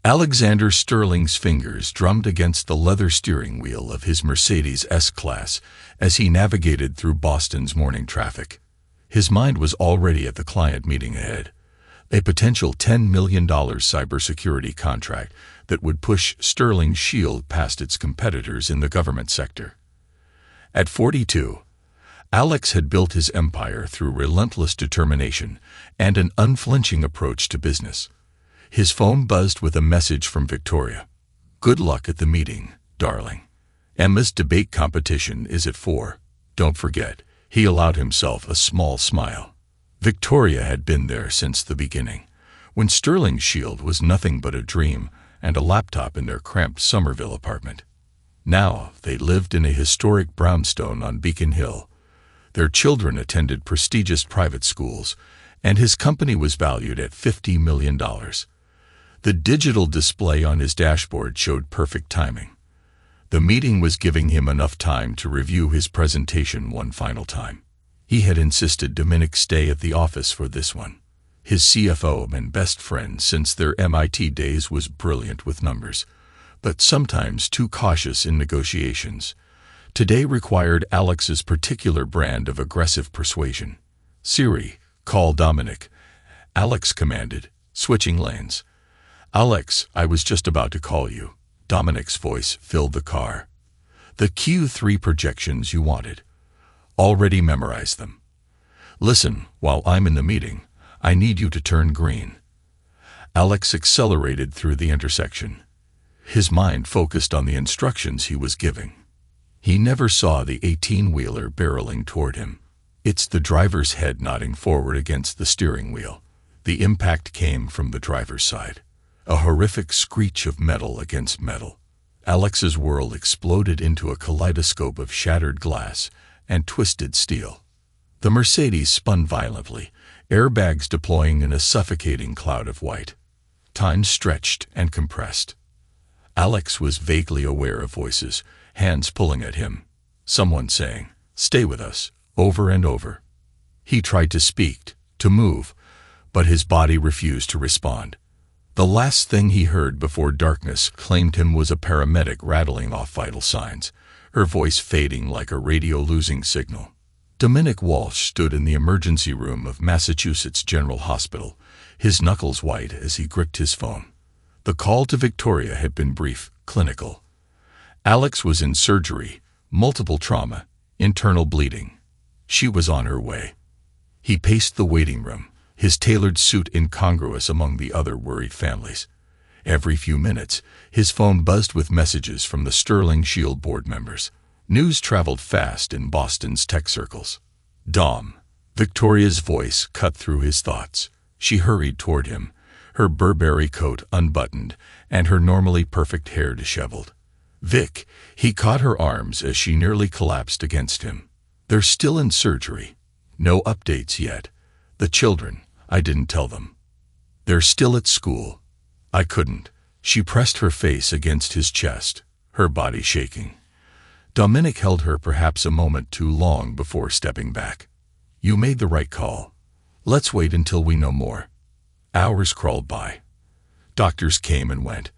Alexander Sterling's fingers drummed against the leather steering wheel of his Mercedes S-Class as he navigated through Boston's morning traffic. His mind was already at the client meeting ahead, a potential $10 million cybersecurity contract that would push Sterling's shield past its competitors in the government sector. At 42, Alex had built his empire through relentless determination and an unflinching approach to business. His phone buzzed with a message from Victoria. "Good luck at the meeting, darling. Emma's debate competition is at 4. Don't forget." He allowed himself a small smile. Victoria had been there since the beginning, when Sterling's shield was nothing but a dream and a laptop in their cramped Somerville apartment. Now they lived in a historic brownstone on Beacon Hill. Their children attended prestigious private schools, and his company was valued at $50 million. The digital display on his dashboard showed perfect timing. The meeting was giving him enough time to review his presentation one final time. He had insisted Dominic stay at the office for this one. His CFO and best friend since their MIT days was brilliant with numbers, but sometimes too cautious in negotiations. Today required Alex's particular brand of aggressive persuasion. "Siri, call Dominic," Alex commanded, switching lanes. "Alex, I was just about to call you." Dominic's voice filled the car. "The Q3 projections you wanted. Already memorized them. Listen, while I'm in the meeting, I need you to turn green." Alex accelerated through the intersection. His mind focused on the instructions he was giving. He never saw the 18-wheeler barreling toward him. It's the driver's head nodding forward against the steering wheel. The impact came from the driver's side. A horrific screech of metal against metal. Alex's world exploded into a kaleidoscope of shattered glass and twisted steel. The Mercedes spun violently, airbags deploying in a suffocating cloud of white. Time stretched and compressed. Alex was vaguely aware of voices, hands pulling at him. Someone saying, "Stay with us," over and over. He tried to speak, to move, but his body refused to respond. The last thing he heard before darkness claimed him was a paramedic rattling off vital signs, her voice fading like a radio losing signal. Dominic Walsh stood in the emergency room of Massachusetts General Hospital, his knuckles white as he gripped his phone. The call to Victoria had been brief, clinical. Alex was in surgery, multiple trauma, internal bleeding. She was on her way. He paced the waiting room, his tailored suit incongruous among the other worried families. Every few minutes, his phone buzzed with messages from the Sterling Shield board members. News traveled fast in Boston's tech circles. "Dom." Victoria's voice cut through his thoughts. She hurried toward him, her Burberry coat unbuttoned and her normally perfect hair disheveled. "Vic." He caught her arms as she nearly collapsed against him. "They're still in surgery. No updates yet. The children, I didn't tell them. They're still at school. I couldn't." She pressed her face against his chest, her body shaking. Dominic held her perhaps a moment too long before stepping back. "You made the right call. Let's wait until we know more." Hours crawled by. Doctors came and went.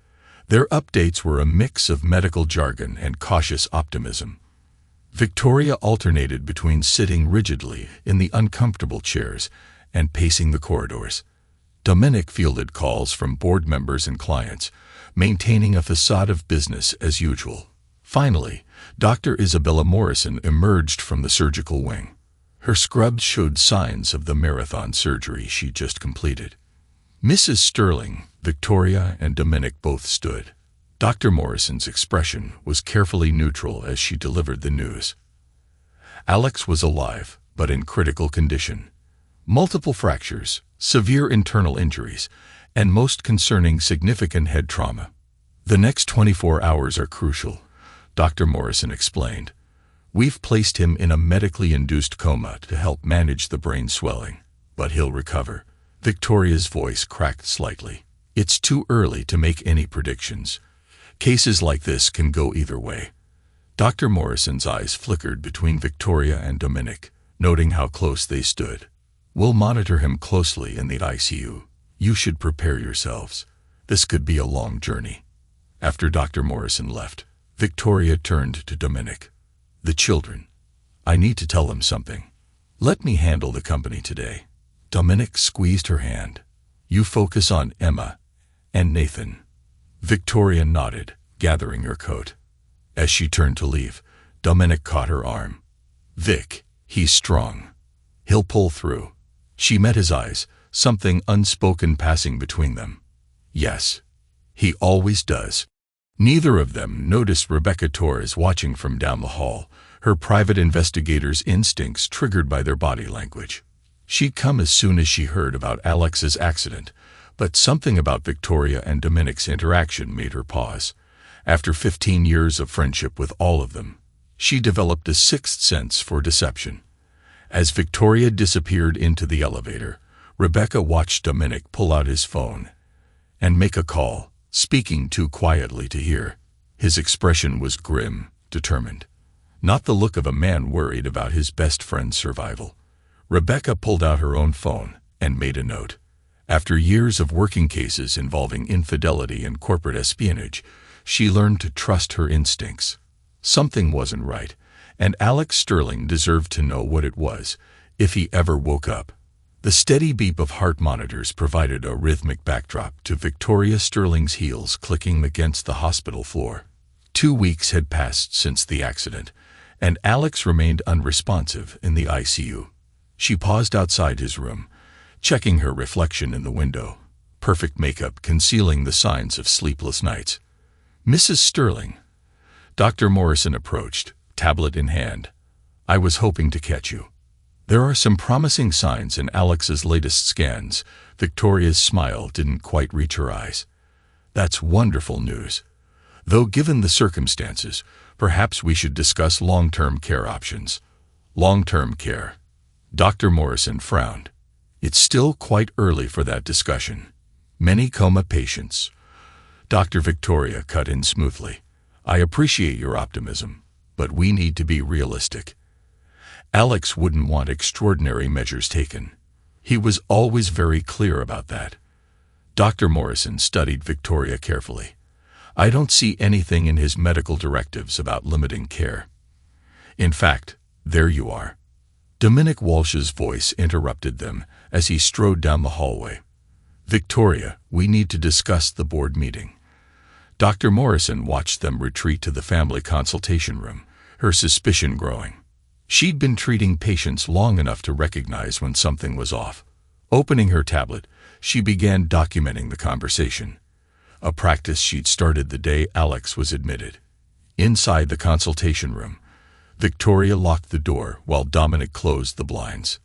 Their updates were a mix of medical jargon and cautious optimism. Victoria alternated between sitting rigidly in the uncomfortable chairs and pacing the corridors. Dominic fielded calls from board members and clients, maintaining a facade of business as usual. Finally, Dr. Isabella Morrison emerged from the surgical wing. Her scrubs showed signs of the marathon surgery she just completed. Mrs. Sterling, Victoria, and Dominic both stood. Dr. Morrison's expression was carefully neutral as she delivered the news. Alex was alive, but in critical condition. Multiple fractures, severe internal injuries, and most concerning, significant head trauma. "The next 24 hours are crucial," Dr. Morrison explained. "We've placed him in a medically induced coma to help manage the brain swelling, but he'll recover." Victoria's voice cracked slightly. "It's too early to make any predictions. Cases like this can go either way." Dr. Morrison's eyes flickered between Victoria and Dominic, noting how close they stood. "We'll monitor him closely in the ICU. You should prepare yourselves." This could be a long journey. After Dr. Morrison left, Victoria turned to Dominic. The children. I need to tell them something. Let me handle the company today. Dominic squeezed her hand. You focus on Emma and Nathan. Victoria nodded, gathering her coat. As she turned to leave, Dominic caught her arm. Vic, he's strong. He'll pull through. She met his eyes, something unspoken passing between them. Yes, he always does. Neither of them noticed Rebecca Torres watching from down the hall, her private investigator's instincts triggered by their body language. She'd come as soon as she heard about Alex's accident, but something about Victoria and Dominic's interaction made her pause. After 15 years of friendship with all of them, she developed a sixth sense for deception. As Victoria disappeared into the elevator, Rebecca watched Dominic pull out his phone and make a call, speaking too quietly to hear. His expression was grim, determined. Not the look of a man worried about his best friend's survival. Rebecca pulled out her own phone and made a note. After years of working cases involving infidelity and corporate espionage, she learned to trust her instincts. Something wasn't right, and Alex Sterling deserved to know what it was, if he ever woke up. The steady beep of heart monitors provided a rhythmic backdrop to Victoria Sterling's heels clicking against the hospital floor. 2 weeks had passed since the accident, and Alex remained unresponsive in the ICU. She paused outside his room, checking her reflection in the window, perfect makeup concealing the signs of sleepless nights. Mrs. Sterling. Dr. Morrison approached, tablet in hand. I was hoping to catch you. There are some promising signs in Alex's latest scans. Victoria's smile didn't quite reach her eyes. That's wonderful news. Though given the circumstances, perhaps we should discuss long-term care options. Long-term care. Dr. Morrison frowned. It's still quite early for that discussion. Many coma patients. Dr. Victoria cut in smoothly. I appreciate your optimism, but we need to be realistic. Alex wouldn't want extraordinary measures taken. He was always very clear about that. Dr. Morrison studied Victoria carefully. I don't see anything in his medical directives about limiting care. In fact, there you are. Dominic Walsh's voice interrupted them as he strode down the hallway. Victoria, we need to discuss the board meeting. Dr. Morrison watched them retreat to the family consultation room, her suspicion growing. She'd been treating patients long enough to recognize when something was off. Opening her tablet, she began documenting the conversation, a practice she'd started the day Alex was admitted. Inside the consultation room, Victoria locked the door while Dominic closed the blinds.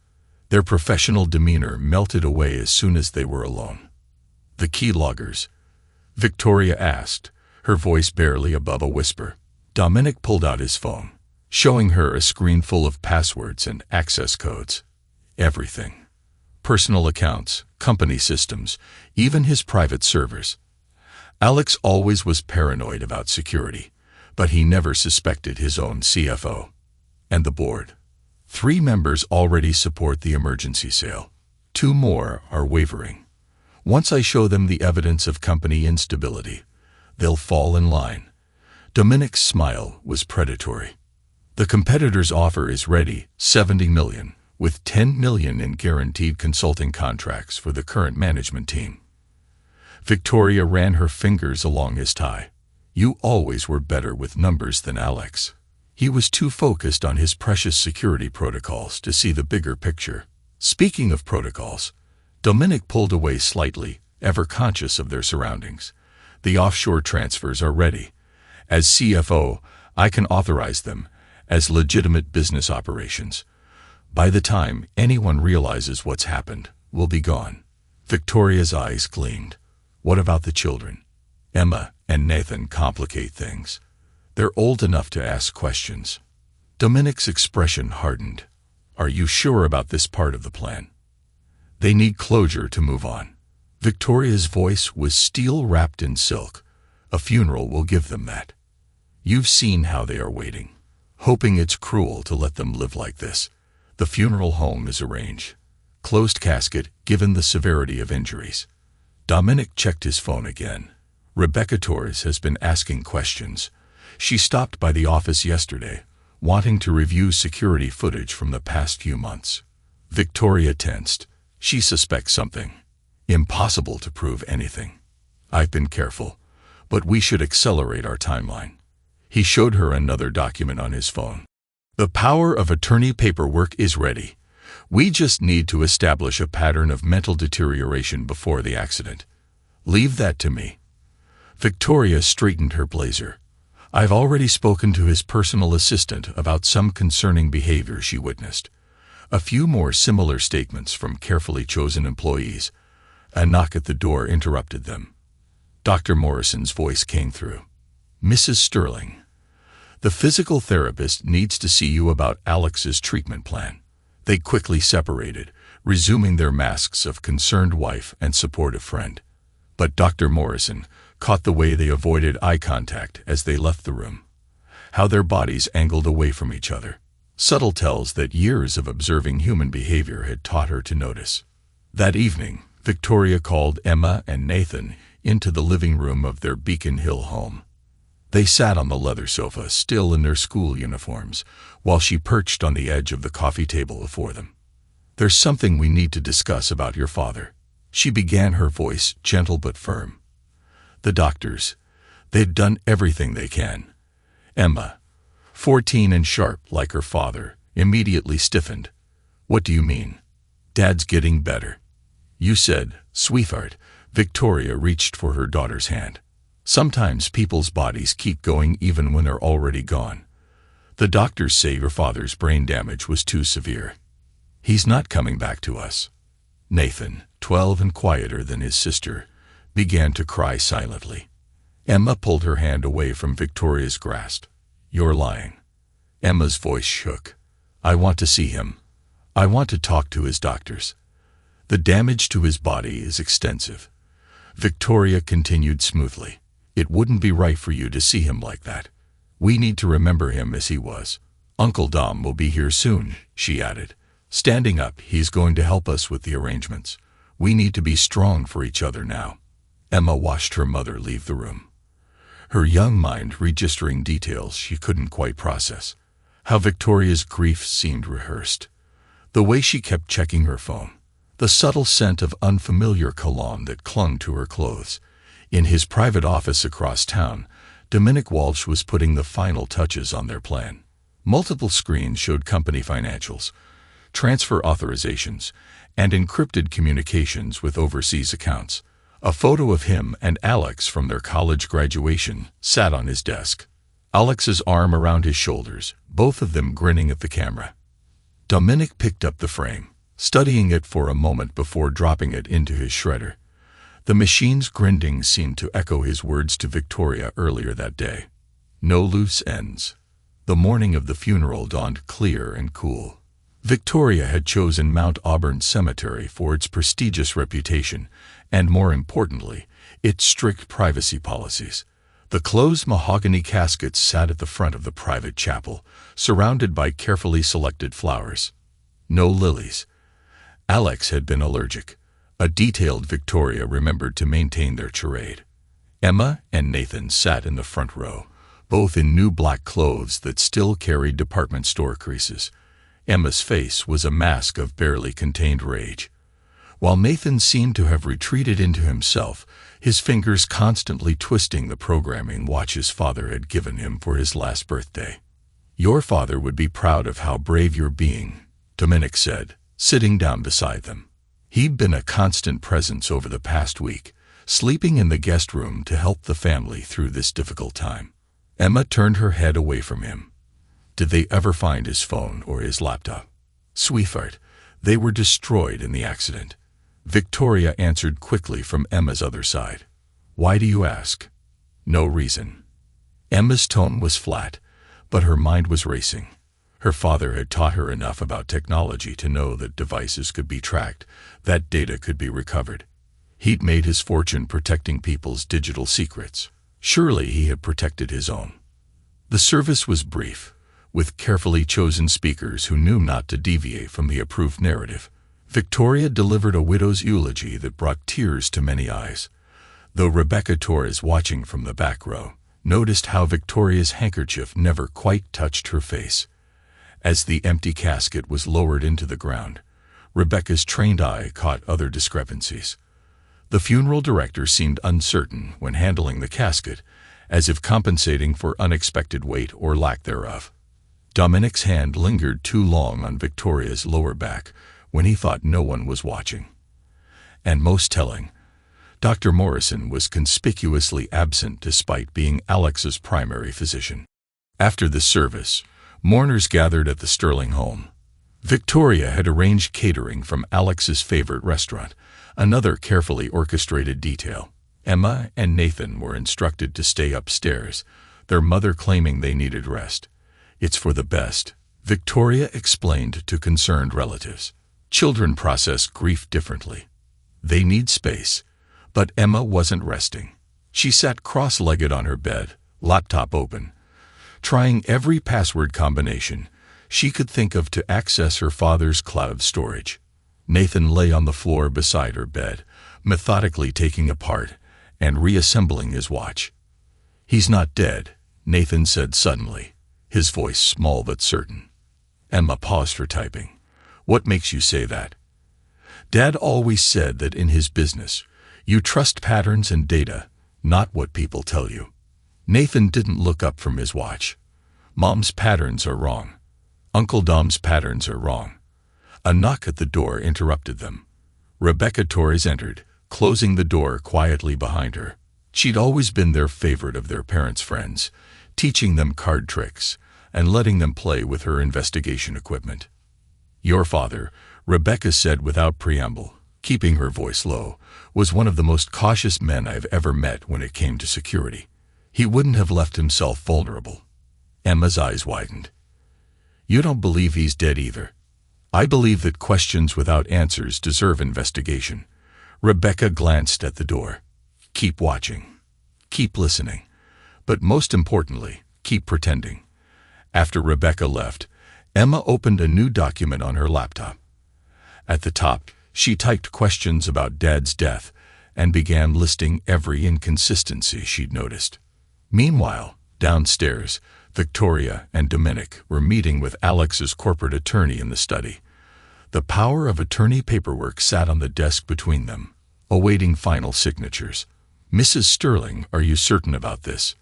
Their professional demeanor melted away as soon as they were alone. The keyloggers, Victoria asked, her voice barely above a whisper. Dominic pulled out his phone, showing her a screen full of passwords and access codes. Everything. Personal accounts, company systems, even his private servers. Alex always was paranoid about security, but he never suspected his own CFO. And the board. 3 members already support the emergency sale. 2 more are wavering. Once I show them the evidence of company instability, they'll fall in line. Dominic's smile was predatory. The competitor's offer is ready, $70 million, with $10 million in guaranteed consulting contracts for the current management team. Victoria ran her fingers along his tie. You always were better with numbers than Alex. He was too focused on his precious security protocols to see the bigger picture. Speaking of protocols, Dominic pulled away slightly, ever conscious of their surroundings. The offshore transfers are ready. As CFO, I can authorize them as legitimate business operations. By the time anyone realizes what's happened, we'll be gone. Victoria's eyes gleamed. What about the children? Emma and Nathan complicate things. They're old enough to ask questions. Dominic's expression hardened. Are you sure about this part of the plan? They need closure to move on. Victoria's voice was steel wrapped in silk. A funeral will give them that. You've seen how they are waiting, hoping it's cruel to let them live like this. The funeral home is arranged. Closed casket, given the severity of injuries. Dominic checked his phone again. Rebecca Torres has been asking questions. She stopped by the office yesterday, wanting to review security footage from the past few months. Victoria tensed. She suspects something. Impossible to prove anything. I've been careful, but we should accelerate our timeline. He showed her another document on his phone. The power of attorney paperwork is ready. We just need to establish a pattern of mental deterioration before the accident. Leave that to me. Victoria straightened her blazer. I've already spoken to his personal assistant about some concerning behavior she witnessed. A few more similar statements from carefully chosen employees. A knock at the door interrupted them. Dr. Morrison's voice came through. Mrs. Sterling, the physical therapist needs to see you about Alex's treatment plan. They quickly separated, resuming their masks of concerned wife and supportive friend. But Dr. Morrison caught the way they avoided eye contact as they left the room. How their bodies angled away from each other. Subtle tells that years of observing human behavior had taught her to notice. That evening, Victoria called Emma and Nathan into the living room of their Beacon Hill home. They sat on the leather sofa, still in their school uniforms, while she perched on the edge of the coffee table before them. There's something we need to discuss about your father. She began, her voice gentle but firm. The doctors, they'd done everything they can. Emma, 14 and sharp like her father, immediately stiffened. What do you mean? Dad's getting better. You said, sweetheart. Victoria reached for her daughter's hand. Sometimes people's bodies keep going even when they're already gone. The doctors say your father's brain damage was too severe. He's not coming back to us. Nathan, 12 and quieter than his sister, began to cry silently. Emma pulled her hand away from Victoria's grasp. You're lying. Emma's voice shook. I want to see him. I want to talk to his doctors. The damage to his body is extensive. Victoria continued smoothly. It wouldn't be right for you to see him like that. We need to remember him as he was. Uncle Dom will be here soon, she added. Standing up, he's going to help us with the arrangements. We need to be strong for each other now. Emma watched her mother leave the room, her young mind registering details she couldn't quite process. How Victoria's grief seemed rehearsed. The way she kept checking her phone. The subtle scent of unfamiliar cologne that clung to her clothes. In his private office across town, Dominic Walsh was putting the final touches on their plan. Multiple screens showed company financials, transfer authorizations, and encrypted communications with overseas accounts. A photo of him and Alex from their college graduation sat on his desk. Alex's arm around his shoulders, both of them grinning at the camera. Dominic picked up the frame, studying it for a moment before dropping it into his shredder. The machine's grinding seemed to echo his words to Victoria earlier that day. No loose ends. The morning of the funeral dawned clear and cool. Victoria had chosen Mount Auburn Cemetery for its prestigious reputation and, more importantly, its strict privacy policies. The closed mahogany caskets sat at the front of the private chapel, surrounded by carefully selected flowers. No lilies. Alex had been allergic, a detail Victoria remembered to maintain their charade. Emma and Nathan sat in the front row, both in new black clothes that still carried department store creases. Emma's face was a mask of barely contained rage, while Nathan seemed to have retreated into himself, his fingers constantly twisting the programming watch his father had given him for his last birthday. Your father would be proud of how brave you're being, Dominic said, sitting down beside them. He'd been a constant presence over the past week, sleeping in the guest room to help the family through this difficult time. Emma turned her head away from him. Did they ever find his phone or his laptop? Sweetheart, they were destroyed in the accident. Victoria answered quickly from Emma's other side. Why do you ask? No reason. Emma's tone was flat, but her mind was racing. Her father had taught her enough about technology to know that devices could be tracked, that data could be recovered. He'd made his fortune protecting people's digital secrets. Surely he had protected his own. The service was brief, with carefully chosen speakers who knew not to deviate from the approved narrative. Victoria delivered a widow's eulogy that brought tears to many eyes, though Rebecca Torres, watching from the back row, noticed how Victoria's handkerchief never quite touched her face. As the empty casket was lowered into the ground, Rebecca's trained eye caught other discrepancies. The funeral director seemed uncertain when handling the casket, as if compensating for unexpected weight or lack thereof. Dominic's hand lingered too long on Victoria's lower back when he thought no one was watching. And most telling, Dr. Morrison was conspicuously absent despite being Alex's primary physician. After the service, mourners gathered at the Sterling home. Victoria had arranged catering from Alex's favorite restaurant, another carefully orchestrated detail. Emma and Nathan were instructed to stay upstairs, their mother claiming they needed rest. "It's for the best," Victoria explained to concerned relatives. Children process grief differently. They need space, but Emma wasn't resting. She sat cross-legged on her bed, laptop open, trying every password combination she could think of to access her father's cloud storage. Nathan lay on the floor beside her bed, methodically taking apart and reassembling his watch. "He's not dead," Nathan said suddenly, his voice small but certain. Emma paused her typing. "What makes you say that?" "Dad always said that in his business, you trust patterns and data, not what people tell you." Nathan didn't look up from his watch. "Mom's patterns are wrong. Uncle Dom's patterns are wrong." A knock at the door interrupted them. Rebecca Torres entered, closing the door quietly behind her. She'd always been their favorite of their parents' friends, teaching them card tricks and letting them play with her investigation equipment. "Your father," Rebecca said without preamble, keeping her voice low, "was one of the most cautious men I've ever met when it came to security. He wouldn't have left himself vulnerable." Emma's eyes widened. "You don't believe he's dead either?" "I believe that questions without answers deserve investigation." Rebecca glanced at the door. "Keep watching. Keep listening. But most importantly, keep pretending." After Rebecca left, Emma opened a new document on her laptop. At the top, she typed questions about Dad's death and began listing every inconsistency she'd noticed. Meanwhile, downstairs, Victoria and Dominic were meeting with Alex's corporate attorney in the study. The power of attorney paperwork sat on the desk between them, awaiting final signatures. "Mrs. Sterling, are you certain about this?"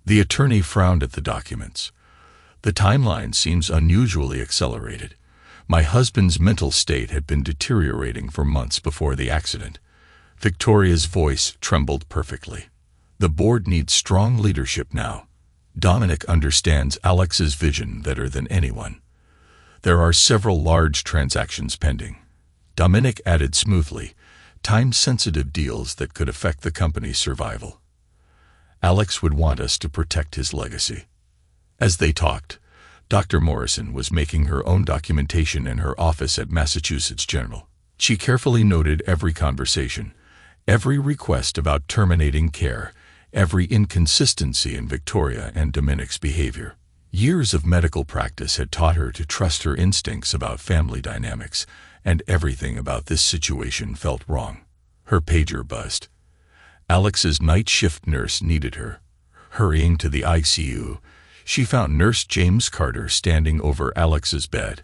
The attorney frowned at the documents. "The timeline seems unusually accelerated. My husband's mental state had been deteriorating for months before the accident." Victoria's voice trembled perfectly. "The board needs strong leadership now. Dominic understands Alex's vision better than anyone. There are several large transactions pending." Dominic added smoothly, "time-sensitive deals that could affect the company's survival. Alex would want us to protect his legacy." As they talked, Dr. Morrison was making her own documentation in her office at Massachusetts General. She carefully noted every conversation, every request about terminating care, every inconsistency in Victoria and Dominic's behavior. Years of medical practice had taught her to trust her instincts about family dynamics, and everything about this situation felt wrong. Her pager buzzed. Alex's night shift nurse needed her. Hurrying to the ICU, she found Nurse James Carter standing over Alex's bed,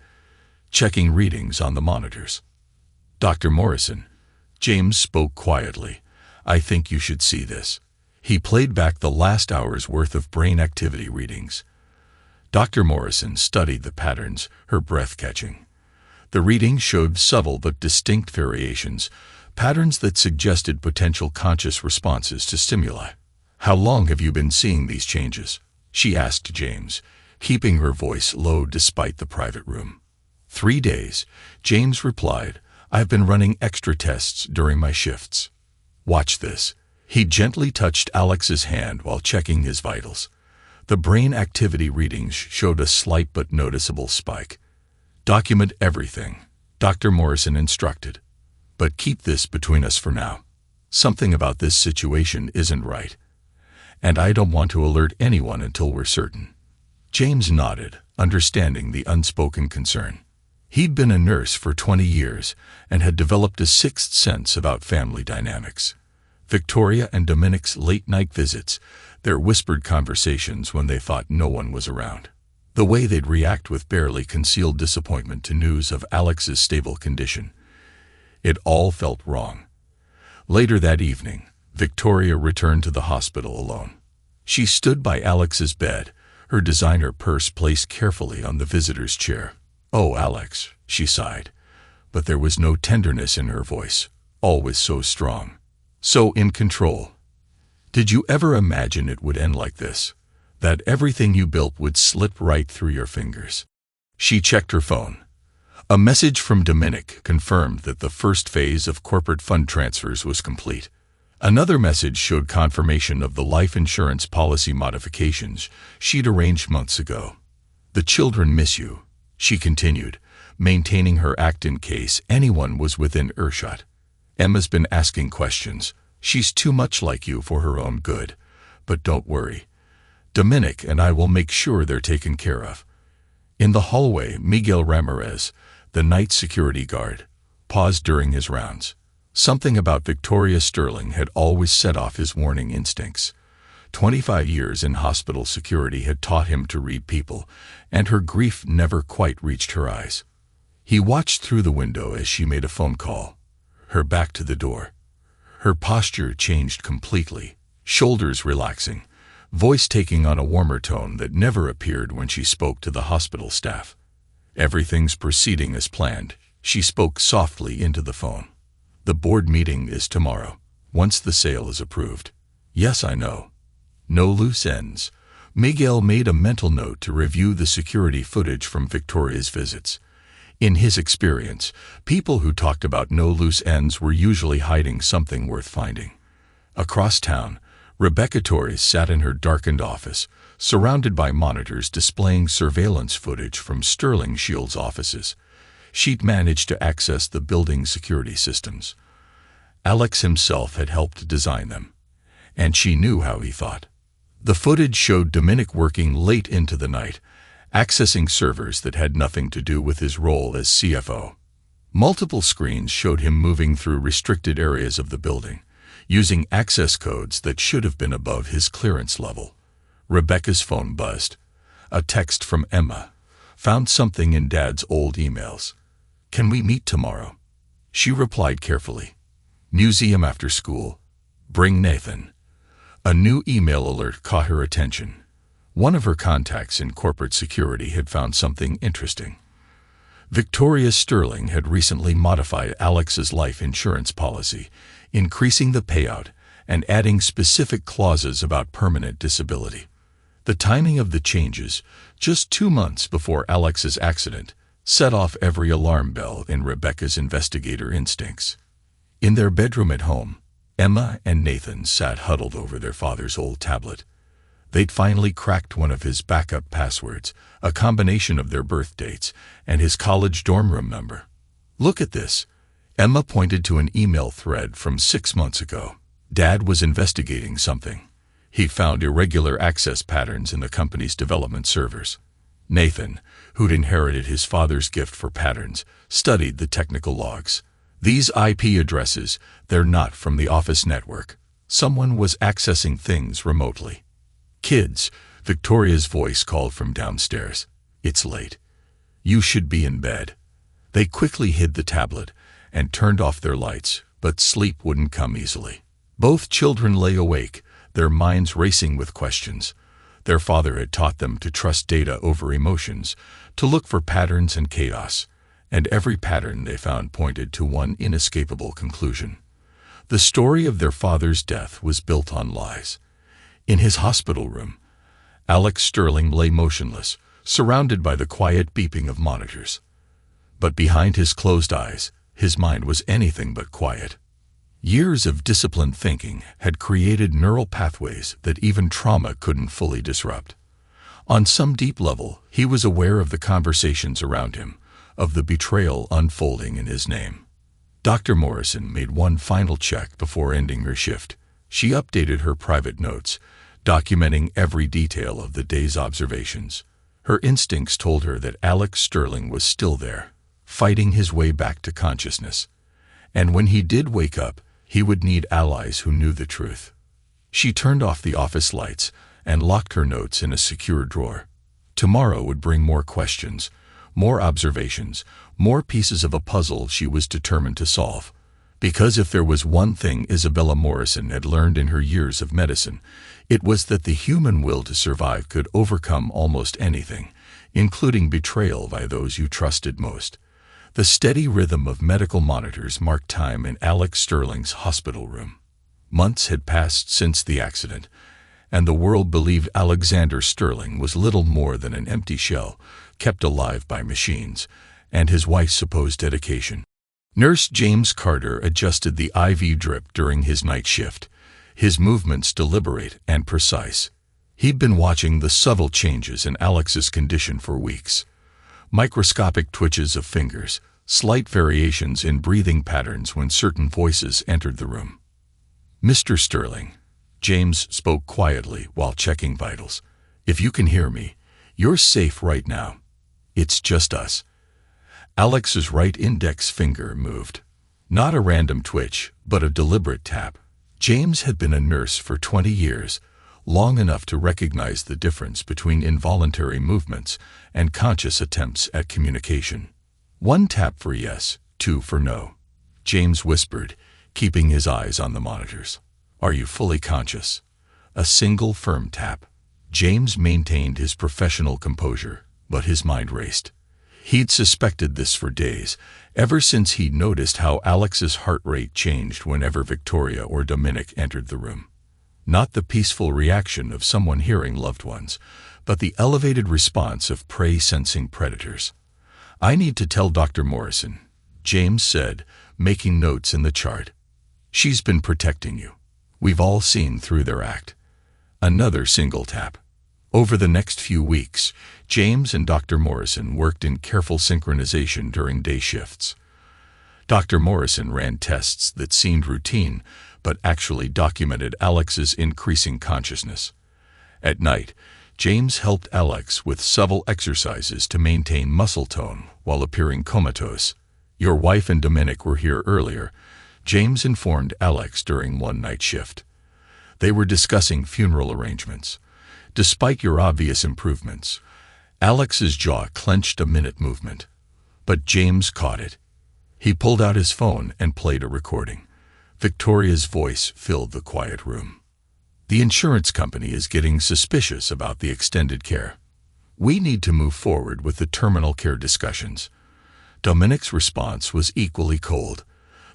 checking readings on the monitors. "Dr. Morrison," James spoke quietly, "I think you should see this." He played back the last hour's worth of brain activity readings. Dr. Morrison studied the patterns, her breath catching. The readings showed subtle but distinct variations, patterns that suggested potential conscious responses to stimuli. "How long have you been seeing these changes?" she asked James, keeping her voice low despite the private room. 3 days, James replied. "I've been running extra tests during my shifts." "Watch this." He gently touched Alex's hand while checking his vitals. The brain activity readings showed a slight but noticeable spike. "Document everything," Dr. Morrison instructed. "But keep this between us for now. Something about this situation isn't right, and I don't want to alert anyone until we're certain." James nodded, understanding the unspoken concern. He'd been a nurse for 20 years and had developed a sixth sense about family dynamics. Victoria and Dominic's late-night visits, their whispered conversations when they thought no one was around. The way they'd react with barely concealed disappointment to news of Alex's stable condition. It all felt wrong. Later that evening, Victoria returned to the hospital alone. She stood by Alex's bed, her designer purse placed carefully on the visitor's chair. "Oh, Alex," she sighed, but there was no tenderness in her voice, always so strong, so in control. "Did you ever imagine it would end like this? That everything you built would slip right through your fingers?" She checked her phone. A message from Dominic confirmed that the first phase of corporate fund transfers was complete. Another message showed confirmation of the life insurance policy modifications she'd arranged months ago. "The children miss you," she continued, maintaining her act in case anyone was within earshot. "Emma's been asking questions. She's too much like you for her own good. But don't worry. Dominic and I will make sure they're taken care of." In the hallway, Miguel Ramirez, the night security guard, paused during his rounds. Something about Victoria Sterling had always set off his warning instincts. 25 years in hospital security had taught him to read people, and her grief never quite reached her eyes. He watched through the window as she made a phone call, her back to the door. Her posture changed completely, shoulders relaxing, voice taking on a warmer tone that never appeared when she spoke to the hospital staff. "Everything's proceeding as planned," she spoke softly into the phone. "The board meeting is tomorrow, once the sale is approved." "Yes, I know." No loose ends. Miguel made a mental note to review the security footage from Victoria's visits. In his experience, people who talked about no loose ends were usually hiding something worth finding. Across town, Rebecca Torres sat in her darkened office, surrounded by monitors displaying surveillance footage from Sterling Shield's offices. She'd managed to access the building's security systems. Alex himself had helped design them, and she knew how he thought. The footage showed Dominic working late into the night, accessing servers that had nothing to do with his role as CFO. Multiple screens showed him moving through restricted areas of the building, using access codes that should have been above his clearance level. Rebecca's phone buzzed. A text from Emma. "Found something in Dad's old emails. Can we meet tomorrow?" She replied carefully. "Museum after school. Bring Nathan." A new email alert caught her attention. One of her contacts in corporate security had found something interesting. Victoria Sterling had recently modified Alex's life insurance policy, increasing the payout and adding specific clauses about permanent disability. The timing of the changes, just 2 months before Alex's accident, set off every alarm bell in Rebecca's investigator instincts. In their bedroom at home, Emma and Nathan sat huddled over their father's old tablet. They'd finally cracked one of his backup passwords, a combination of their birth dates and his college dorm room number. "Look at this." Emma pointed to an email thread from 6 months ago. Dad was investigating something. He found irregular access patterns in the company's development servers. Nathan, who'd inherited his father's gift for patterns, studied the technical logs. "These IP addresses, they're not from the office network. Someone was accessing things remotely." "Kids," Victoria's voice called from downstairs. "It's late. You should be in bed." They quickly hid the tablet and turned off their lights, but sleep wouldn't come easily. Both children lay awake, their minds racing with questions. Their father had taught them to trust data over emotions, to look for patterns and chaos, and every pattern they found pointed to one inescapable conclusion. The story of their father's death was built on lies. In his hospital room, Alex Sterling lay motionless, surrounded by the quiet beeping of monitors. But behind his closed eyes, his mind was anything but quiet. Years of disciplined thinking had created neural pathways that even trauma couldn't fully disrupt. On some deep level, he was aware of the conversations around him, of the betrayal unfolding in his name. Dr. Morrison made one final check before ending her shift. She updated her private notes, documenting every detail of the day's observations. Her instincts told her that Alex Sterling was still there, fighting his way back to consciousness. And when he did wake up, he would need allies who knew the truth. She turned off the office lights and locked her notes in a secure drawer. Tomorrow would bring more questions, more observations, more pieces of a puzzle she was determined to solve. Because if there was one thing Isabella Morrison had learned in her years of medicine, it was that the human will to survive could overcome almost anything, including betrayal by those you trusted most. The steady rhythm of medical monitors marked time in Alex Sterling's hospital room. Months had passed since the accident, and the world believed Alexander Sterling was little more than an empty shell, kept alive by machines, and his wife's supposed dedication. Nurse James Carter adjusted the IV drip during his night shift, his movements deliberate and precise. He'd been watching the subtle changes in Alex's condition for weeks. Microscopic twitches of fingers, slight variations in breathing patterns when certain voices entered the room. "Mr. Sterling," James spoke quietly while checking vitals. "If you can hear me, you're safe right now. It's just us." Alex's right index finger moved. Not a random twitch, but a deliberate tap. James had been a nurse for 20 years, long enough to recognize the difference between involuntary movements and conscious attempts at communication. "One tap for yes, two for no," James whispered, keeping his eyes on the monitors. "Are you fully conscious?" A single firm tap. James maintained his professional composure, but his mind raced. He'd suspected this for days, ever since he'd noticed how Alex's heart rate changed whenever Victoria or Dominic entered the room. Not the peaceful reaction of someone hearing loved ones, but the elevated response of prey-sensing predators. "I need to tell Dr. Morrison," James said, making notes in the chart. "She's been protecting you. We've all seen through their act." Another single tap. Over the next few weeks, James and Dr. Morrison worked in careful synchronization during day shifts. Dr. Morrison ran tests that seemed routine, but actually documented Alex's increasing consciousness. At night, James helped Alex with subtle exercises to maintain muscle tone while appearing comatose. "Your wife and Dominic were here earlier," James informed Alex during one night shift. "They were discussing funeral arrangements. Despite your obvious improvements," Alex's jaw clenched a minute movement. But James caught it. He pulled out his phone and played a recording. Victoria's voice filled the quiet room. "The insurance company is getting suspicious about the extended care. We need to move forward with the terminal care discussions." Dominic's response was equally cold.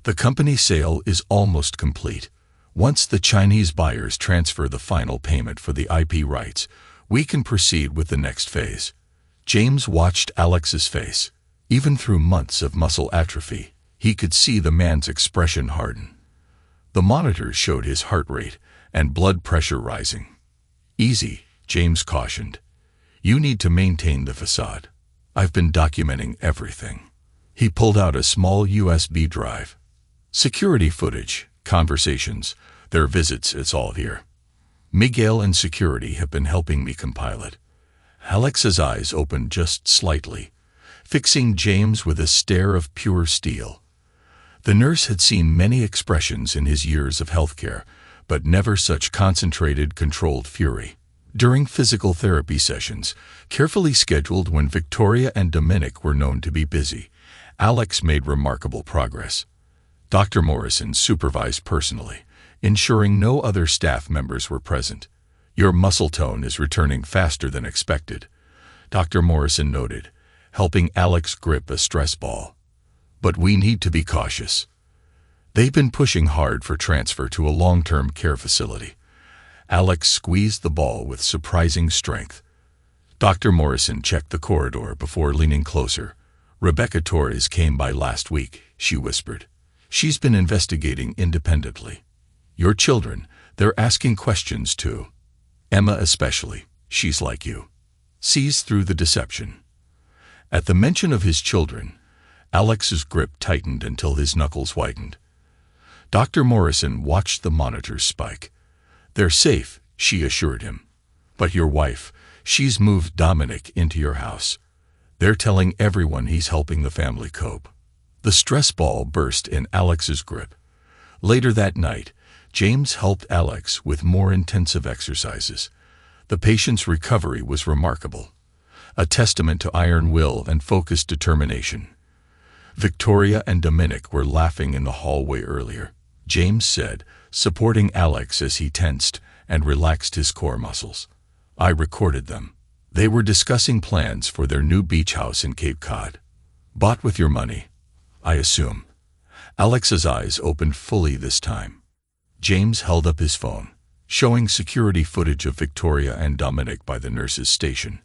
"The company sale is almost complete. Once the Chinese buyers transfer the final payment for the IP rights, we can proceed with the next phase." James watched Alex's face. Even through months of muscle atrophy, he could see the man's expression harden. The monitors showed his heart rate and blood pressure rising. "Easy," James cautioned. "You need to maintain the facade. I've been documenting everything." He pulled out a small USB drive. "Security footage, conversations, their visits, it's all here. Miguel and security have been helping me compile it." Alex's eyes opened just slightly, fixing James with a stare of pure steel. The nurse had seen many expressions in his years of healthcare, but never such concentrated, controlled fury. During physical therapy sessions, carefully scheduled when Victoria and Dominic were known to be busy, Alex made remarkable progress. Dr. Morrison supervised personally, ensuring no other staff members were present. "Your muscle tone is returning faster than expected," Dr. Morrison noted, helping Alex grip a stress ball. "But we need to be cautious. They've been pushing hard for transfer to a long-term care facility." Alex squeezed the ball with surprising strength. Dr. Morrison checked the corridor before leaning closer. "Rebecca Torres came by last week," she whispered. "She's been investigating independently. Your children, they're asking questions too. Emma especially, she's like you. Sees through the deception." At the mention of his children, Alex's grip tightened until his knuckles whitened. Dr. Morrison watched the monitors spike. "They're safe," she assured him. "But your wife, she's moved Dominic into your house. They're telling everyone he's helping the family cope. The stress ball burst in Alex's grip. Later that night, James helped Alex with more intensive exercises. The patient's recovery was remarkable, a testament to iron will and focused determination. Victoria and Dominic were laughing in the hallway earlier, James said, supporting Alex as he tensed and relaxed his core muscles. I recorded them. They were discussing plans for their new beach house in Cape Cod. Bought with your money, I assume. Alex's eyes opened fully this time. James held up his phone, showing security footage of Victoria and Dominic by the nurse's station,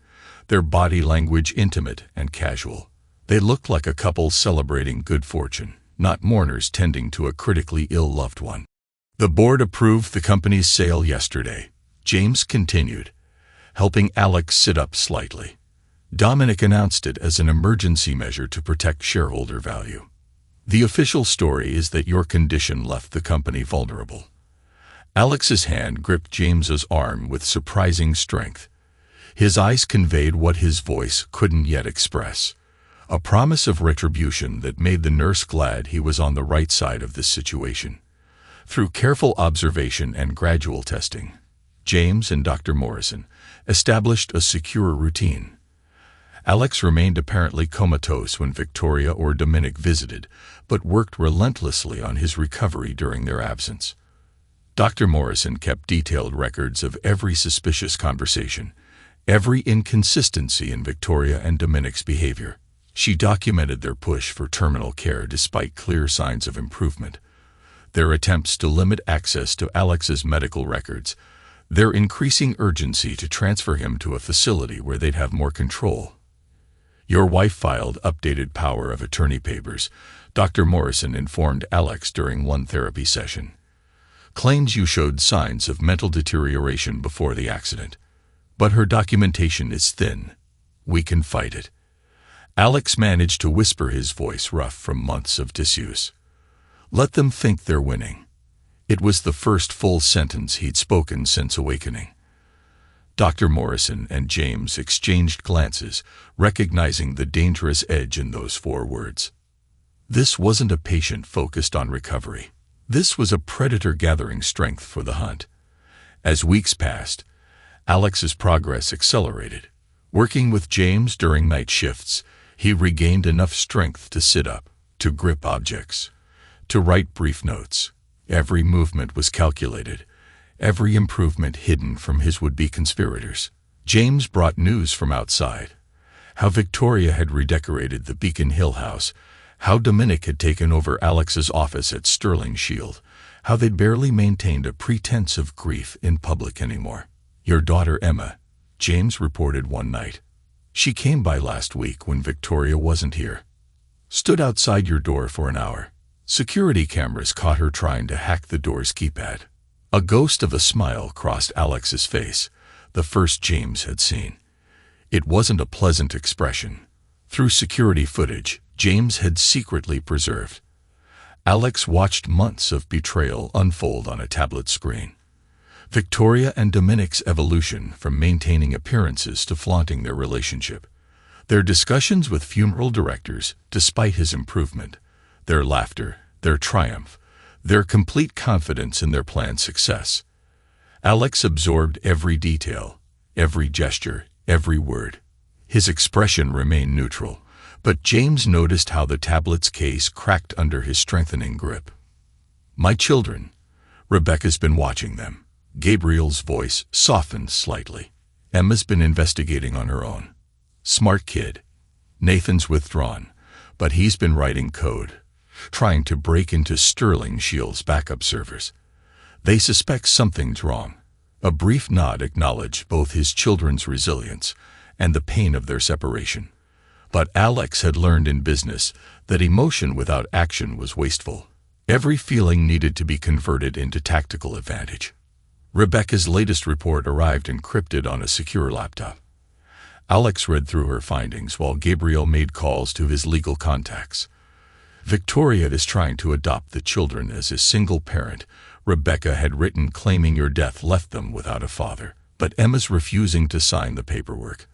their body language intimate and casual. They looked like a couple celebrating good fortune, not mourners tending to a critically ill loved one. The board approved the company's sale yesterday, James continued, helping Alex sit up slightly. Dominic announced it as an emergency measure to protect shareholder value. The official story is that your condition left the company vulnerable. Alex's hand gripped James's arm with surprising strength. His eyes conveyed what his voice couldn't yet express, a promise of retribution that made the nurse glad he was on the right side of this situation. Through careful observation and gradual testing, James and Dr. Morrison established a secure routine. Alex remained apparently comatose when Victoria or Dominic visited, but worked relentlessly on his recovery during their absence. Dr. Morrison kept detailed records of every suspicious conversation, every inconsistency in Victoria and Dominic's behavior. She documented their push for terminal care despite clear signs of improvement, their attempts to limit access to Alex's medical records, their increasing urgency to transfer him to a facility where they'd have more control. Your wife filed updated power of attorney papers, Dr. Morrison informed Alex during one therapy session. Claims you showed signs of mental deterioration before the accident. But her documentation is thin. We can fight it. Alex managed to whisper, his voice rough from months of disuse. Let them think they're winning. It was the first full sentence he'd spoken since awakening. Dr. Morrison and James exchanged glances, recognizing the dangerous edge in those 4 words. This wasn't a patient focused on recovery. This was a predator gathering strength for the hunt. As weeks passed, Alex's progress accelerated. Working with James during night shifts, he regained enough strength to sit up, to grip objects, to write brief notes. Every movement was calculated, every improvement hidden from his would-be conspirators. James brought news from outside. How Victoria had redecorated the Beacon Hill house, how Dominic had taken over Alex's office at Sterling Shield, how they'd barely maintained a pretense of grief in public anymore. Your daughter Emma, James reported one night. She came by last week when Victoria wasn't here. Stood outside your door for an hour. Security cameras caught her trying to hack the door's keypad. A ghost of a smile crossed Alex's face, the first James had seen. It wasn't a pleasant expression. Through security footage, James had secretly preserved. Alex watched months of betrayal unfold on a tablet screen. Victoria and Dominic's evolution from maintaining appearances to flaunting their relationship. Their discussions with funeral directors, despite his improvement. Their laughter, their triumph, their complete confidence in their plan's success. Alex absorbed every detail, every gesture, every word. His expression remained neutral, but James noticed how the tablet's case cracked under his strengthening grip. My children. Rebecca's been watching them. Gabriel's voice softened slightly. Emma's been investigating on her own. Smart kid. Nathan's withdrawn, but he's been writing code, trying to break into Sterling Shield's backup servers. They suspect something's wrong. A brief nod acknowledged both his children's resilience and the pain of their separation. But Alex had learned in business that emotion without action was wasteful. Every feeling needed to be converted into tactical advantage. Rebecca's latest report arrived encrypted on a secure laptop. Alex read through her findings while Gabriel made calls to his legal contacts. Victoria is trying to adopt the children as a single parent. Rebecca had written claiming your death left them without a father, but Emma's refusing to sign the paperwork.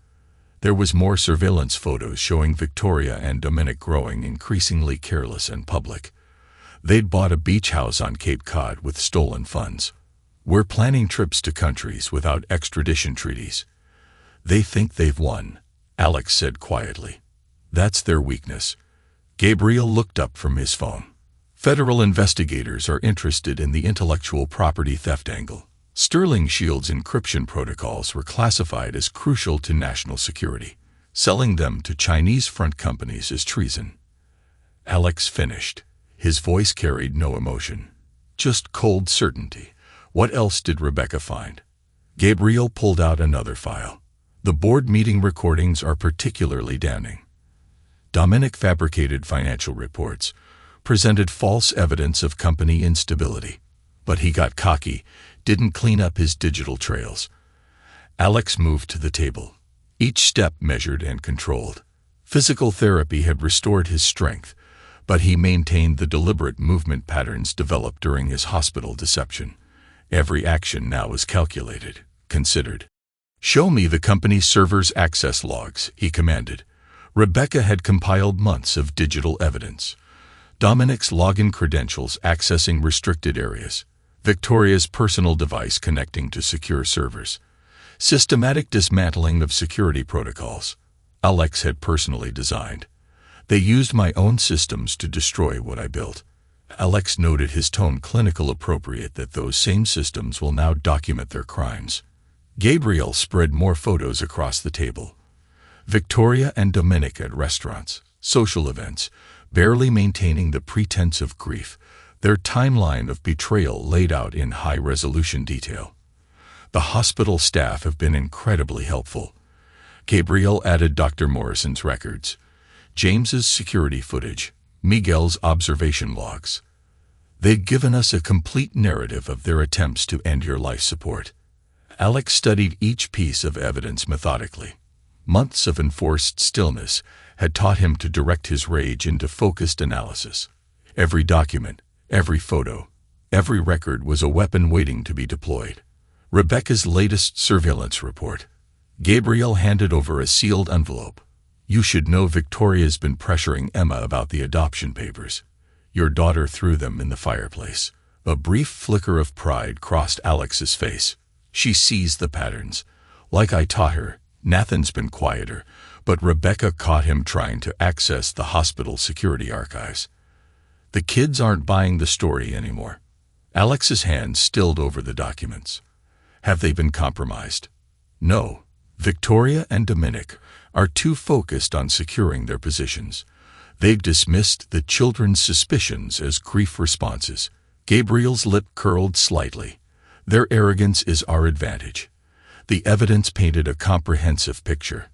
There was more surveillance photos showing Victoria and Dominic growing increasingly careless and public. They'd bought a beach house on Cape Cod with stolen funds. We're planning trips to countries without extradition treaties. They think they've won, Alex said quietly. That's their weakness. Gabriel looked up from his phone. Federal investigators are interested in the intellectual property theft angle. Sterling Shield's encryption protocols were classified as crucial to national security. Selling them to Chinese front companies is treason. Alex finished. His voice carried no emotion. Just cold certainty. What else did Rebecca find? Gabriel pulled out another file. The board meeting recordings are particularly damning. Dominic fabricated financial reports, presented false evidence of company instability. But he got cocky, didn't clean up his digital trails. Alex moved to the table, each step measured and controlled. Physical therapy had restored his strength, but he maintained the deliberate movement patterns developed during his hospital deception. Every action now was calculated, considered. "Show me the company's server's access logs," he commanded. Rebecca had compiled months of digital evidence. Dominic's login credentials accessing restricted areas. Victoria's personal device connecting to secure servers. Systematic dismantling of security protocols. Alex had personally designed. They used my own systems to destroy what I built. Alex noted, his tone clinical appropriate, that those same systems will now document their crimes. Gabriel spread more photos across the table. Victoria and Dominic at restaurants, social events, barely maintaining the pretense of grief, their timeline of betrayal laid out in high-resolution detail. The hospital staff have been incredibly helpful. Gabriel added Dr. Morrison's records, James's security footage, Miguel's observation logs. They'd given us a complete narrative of their attempts to end your life support. Alex studied each piece of evidence methodically. Months of enforced stillness had taught him to direct his rage into focused analysis. Every document, every photo, every record was a weapon waiting to be deployed. Rebecca's latest surveillance report. Gabriel handed over a sealed envelope. "You should know Victoria's been pressuring Emma about the adoption papers. Your daughter threw them in the fireplace." A brief flicker of pride crossed Alex's face. She sees the patterns. "Like I taught her, Nathan's been quieter, but Rebecca caught him trying to access the hospital security archives. The kids aren't buying the story anymore." Alex's hand stilled over the documents. "Have they been compromised?" "No. Victoria and Dominic are too focused on securing their positions. They've dismissed the children's suspicions as grief responses." Gabriel's lip curled slightly. "Their arrogance is our advantage." The evidence painted a comprehensive picture.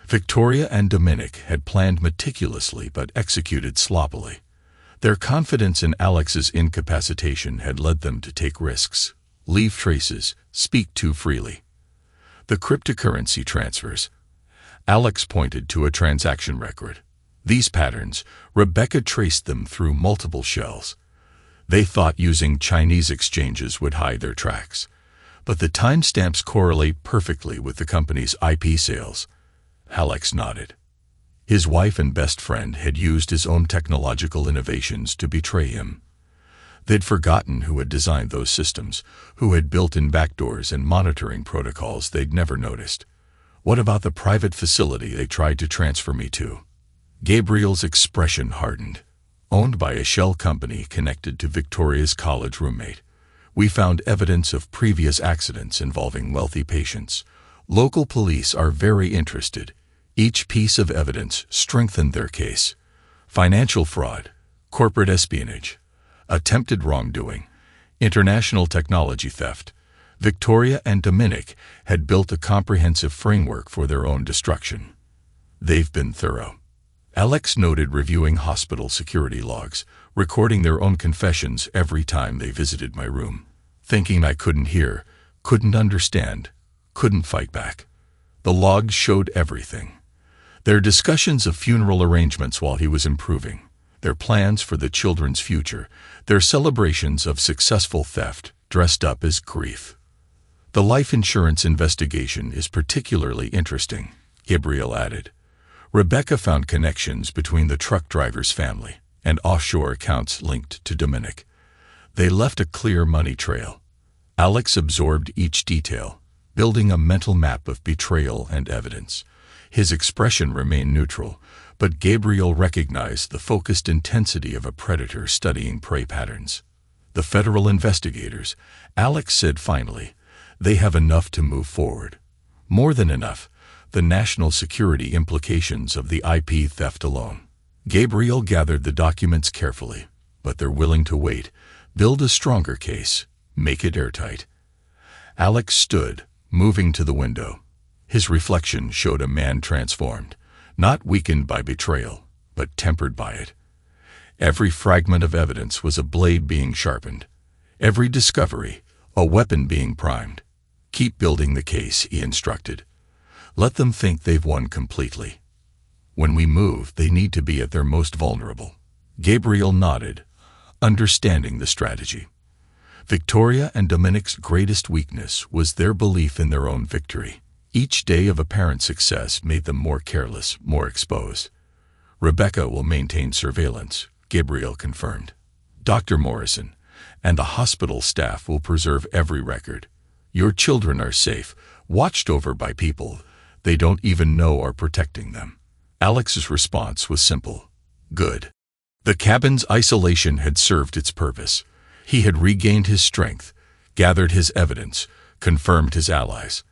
Victoria and Dominic had planned meticulously but executed sloppily. Their confidence in Alex's incapacitation had led them to take risks, leave traces, speak too freely. The cryptocurrency transfers. Alex pointed to a transaction record. These patterns, Rebecca traced them through multiple shells. They thought using Chinese exchanges would hide their tracks. But the timestamps correlate perfectly with the company's IP sales. Alex nodded. His wife and best friend had used his own technological innovations to betray him. They'd forgotten who had designed those systems, who had built in backdoors and monitoring protocols they'd never noticed. "What about the private facility they tried to transfer me to?" Gabriel's expression hardened. "Owned by a shell company connected to Victoria's college roommate. We found evidence of previous accidents involving wealthy patients. Local police are very interested. Each piece of evidence strengthened their case. Financial fraud, corporate espionage, attempted wrongdoing, international technology theft. Victoria and Dominic had built a comprehensive framework for their own destruction. They've been thorough." Alex noted, reviewing hospital security logs, recording their own confessions every time they visited my room. "Thinking I couldn't hear, couldn't understand, couldn't fight back." The logs showed everything. Their discussions of funeral arrangements while he was improving, their plans for the children's future, their celebrations of successful theft dressed up as grief. "The life insurance investigation is particularly interesting," Gabriel added. Rebecca found connections between the truck driver's family and offshore accounts linked to Dominic. They left a clear money trail. Alex absorbed each detail, building a mental map of betrayal and evidence. His expression remained neutral, but Gabriel recognized the focused intensity of a predator studying prey patterns. The federal investigators, Alex said finally, they have enough to move forward. More than enough, the national security implications of the IP theft alone. Gabriel gathered the documents carefully, but they're willing to wait, build a stronger case, make it airtight. Alex stood, moving to the window. His reflection showed a man transformed, not weakened by betrayal, but tempered by it. Every fragment of evidence was a blade being sharpened. Every discovery, a weapon being primed. Keep building the case, he instructed. Let them think they've won completely. When we move, they need to be at their most vulnerable. Gabriel nodded, understanding the strategy. Victoria and Dominic's greatest weakness was their belief in their own victory. Each day of apparent success made them more careless, more exposed. Rebecca will maintain surveillance, Gabriel confirmed. Dr. Morrison and the hospital staff will preserve every record. Your children are safe, watched over by people they don't even know are protecting them. Alex's response was simple. Good. The cabin's isolation had served its purpose. He had regained his strength, gathered his evidence, confirmed his allies.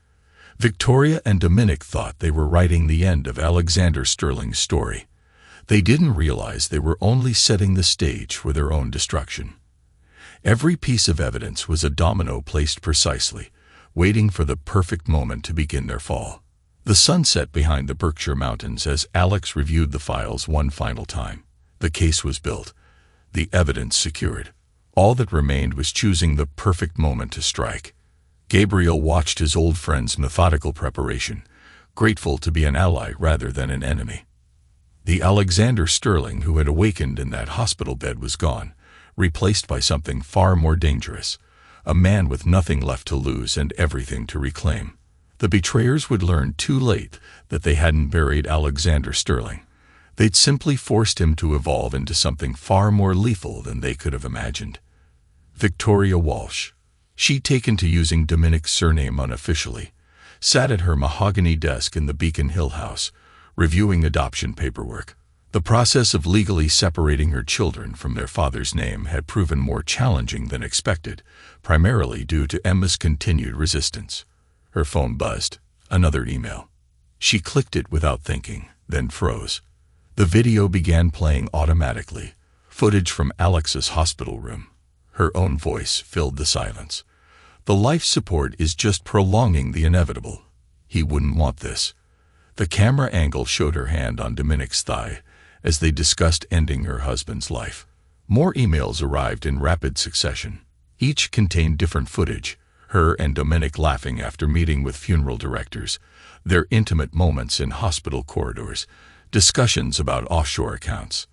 Victoria and Dominic thought they were writing the end of Alexander Sterling's story. They didn't realize they were only setting the stage for their own destruction. Every piece of evidence was a domino placed precisely, waiting for the perfect moment to begin their fall. The sun set behind the Berkshire Mountains as Alex reviewed the files one final time. The case was built, the evidence secured. All that remained was choosing the perfect moment to strike. Gabriel watched his old friend's methodical preparation, grateful to be an ally rather than an enemy. The Alexander Sterling who had awakened in that hospital bed was gone, replaced by something far more dangerous, a man with nothing left to lose and everything to reclaim. The betrayers would learn too late that they hadn't buried Alexander Sterling. They'd simply forced him to evolve into something far more lethal than they could have imagined. Victoria Walsh. She'd taken to using Dominic's surname unofficially, sat at her mahogany desk in the Beacon Hill house, reviewing adoption paperwork. The process of legally separating her children from their father's name had proven more challenging than expected, primarily due to Emma's continued resistance. Her phone buzzed. Another email. She clicked it without thinking, then froze. The video began playing automatically, footage from Alex's hospital room. Her own voice filled the silence. The life support is just prolonging the inevitable. He wouldn't want this. The camera angle showed her hand on Dominic's thigh as they discussed ending her husband's life. More emails arrived in rapid succession. Each contained different footage, her and Dominic laughing after meeting with funeral directors, their intimate moments in hospital corridors, discussions about offshore accounts.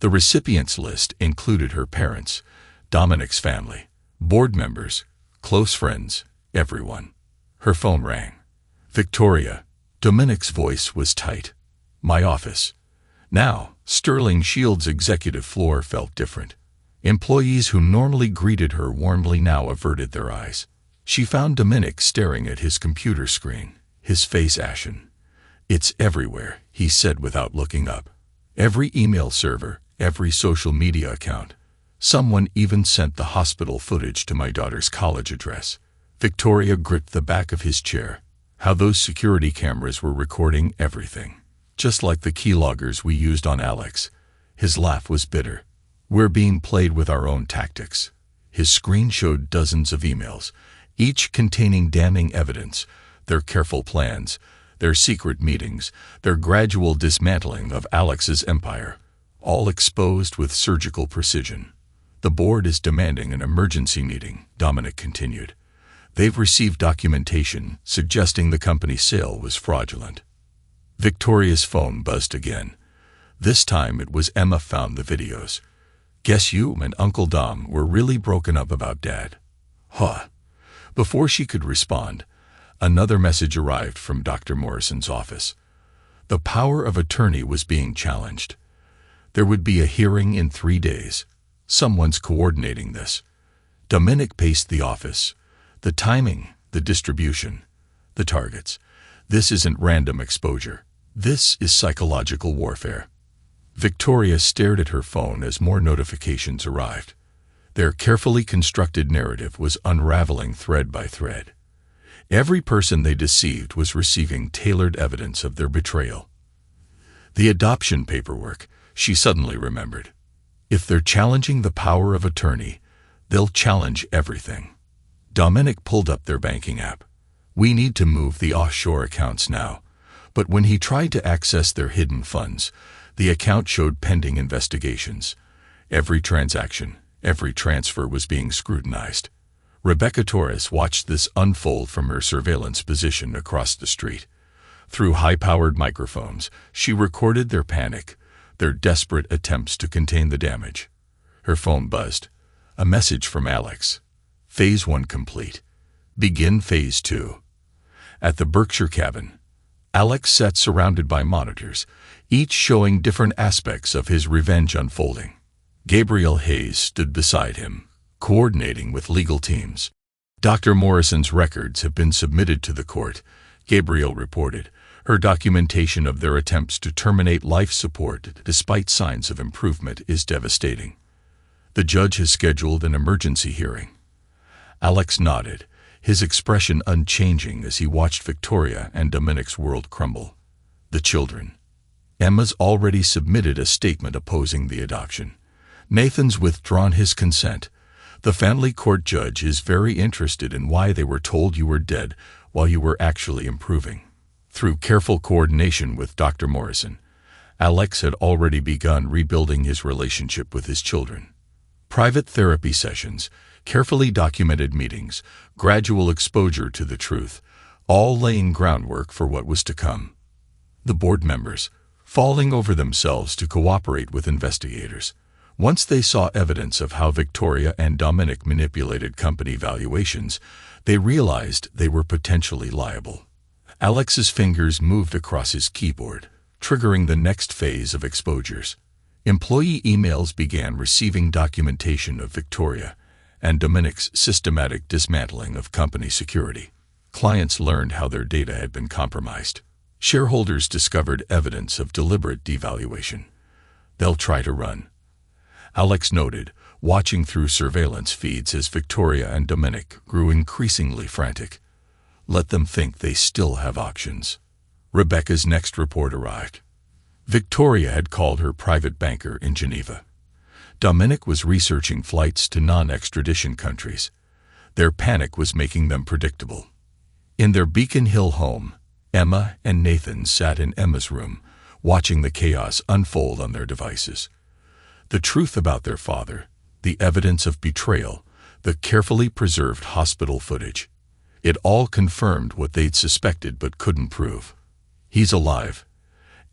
The recipients list included her parents, Dominic's family, board members, close friends, everyone. Her phone rang. Victoria. Dominic's voice was tight. My office. Now, Sterling Shield's executive floor felt different. Employees who normally greeted her warmly now averted their eyes. She found Dominic staring at his computer screen, his face ashen. It's everywhere, he said without looking up. Every email server, every social media account. Someone even sent the hospital footage to my daughter's college address. Victoria gripped the back of his chair. How those security cameras were recording everything. Just like the keyloggers we used on Alex. His laugh was bitter. We're being played with our own tactics. His screen showed dozens of emails, each containing damning evidence, their careful plans, their secret meetings, their gradual dismantling of Alex's empire, all exposed with surgical precision. The board is demanding an emergency meeting, Dominic continued. They've received documentation suggesting the company's sale was fraudulent. Victoria's phone buzzed again. This time it was Emma found the videos. Guess you and Uncle Dom were really broken up about Dad. Huh. Before she could respond, another message arrived from Dr. Morrison's office. The power of attorney was being challenged. There would be a hearing in 3 days. Someone's coordinating this. Dominic paced the office. The timing, the distribution, the targets. This isn't random exposure. This is psychological warfare. Victoria stared at her phone as more notifications arrived. Their carefully constructed narrative was unraveling thread by thread. Every person they deceived was receiving tailored evidence of their betrayal. The adoption paperwork, she suddenly remembered. If they're challenging the power of attorney, they'll challenge everything. Dominic pulled up their banking app. We need to move the offshore accounts now. But when he tried to access their hidden funds, the account showed pending investigations. Every transaction, every transfer was being scrutinized. Rebecca Torres watched this unfold from her surveillance position across the street. Through high-powered microphones, she recorded their panic, their desperate attempts to contain the damage. Her phone buzzed. A message from Alex. Phase 1 complete. Begin Phase 2. At the Berkshire cabin, Alex sat surrounded by monitors, each showing different aspects of his revenge unfolding. Gabriel Hayes stood beside him, coordinating with legal teams. Dr. Morrison's records have been submitted to the court, Gabriel reported. Her documentation of their attempts to terminate life support despite signs of improvement is devastating. The judge has scheduled an emergency hearing. Alex nodded, his expression unchanging as he watched Victoria and Dominic's world crumble. The children. Emma's already submitted a statement opposing the adoption. Nathan's withdrawn his consent. The family court judge is very interested in why they were told you were dead while you were actually improving. Through careful coordination with Dr. Morrison, Alex had already begun rebuilding his relationship with his children. Private therapy sessions, carefully documented meetings, gradual exposure to the truth, all laying groundwork for what was to come. The board members, falling over themselves to cooperate with investigators. Once they saw evidence of how Victoria and Dominic manipulated company valuations, they realized they were potentially liable. Alex's fingers moved across his keyboard, triggering the next phase of exposures. Employee emails began receiving documentation of Victoria and Dominic's systematic dismantling of company security. Clients learned how their data had been compromised. Shareholders discovered evidence of deliberate devaluation. They'll try to run. Alex noted, watching through surveillance feeds as Victoria and Dominic grew increasingly frantic. Let them think they still have options. Rebecca's next report arrived. Victoria had called her private banker in Geneva. Dominic was researching flights to non-extradition countries. Their panic was making them predictable. In their Beacon Hill home, Emma and Nathan sat in Emma's room, watching the chaos unfold on their devices. The truth about their father, the evidence of betrayal, the carefully preserved hospital footage. It all confirmed what they'd suspected but couldn't prove. He's alive,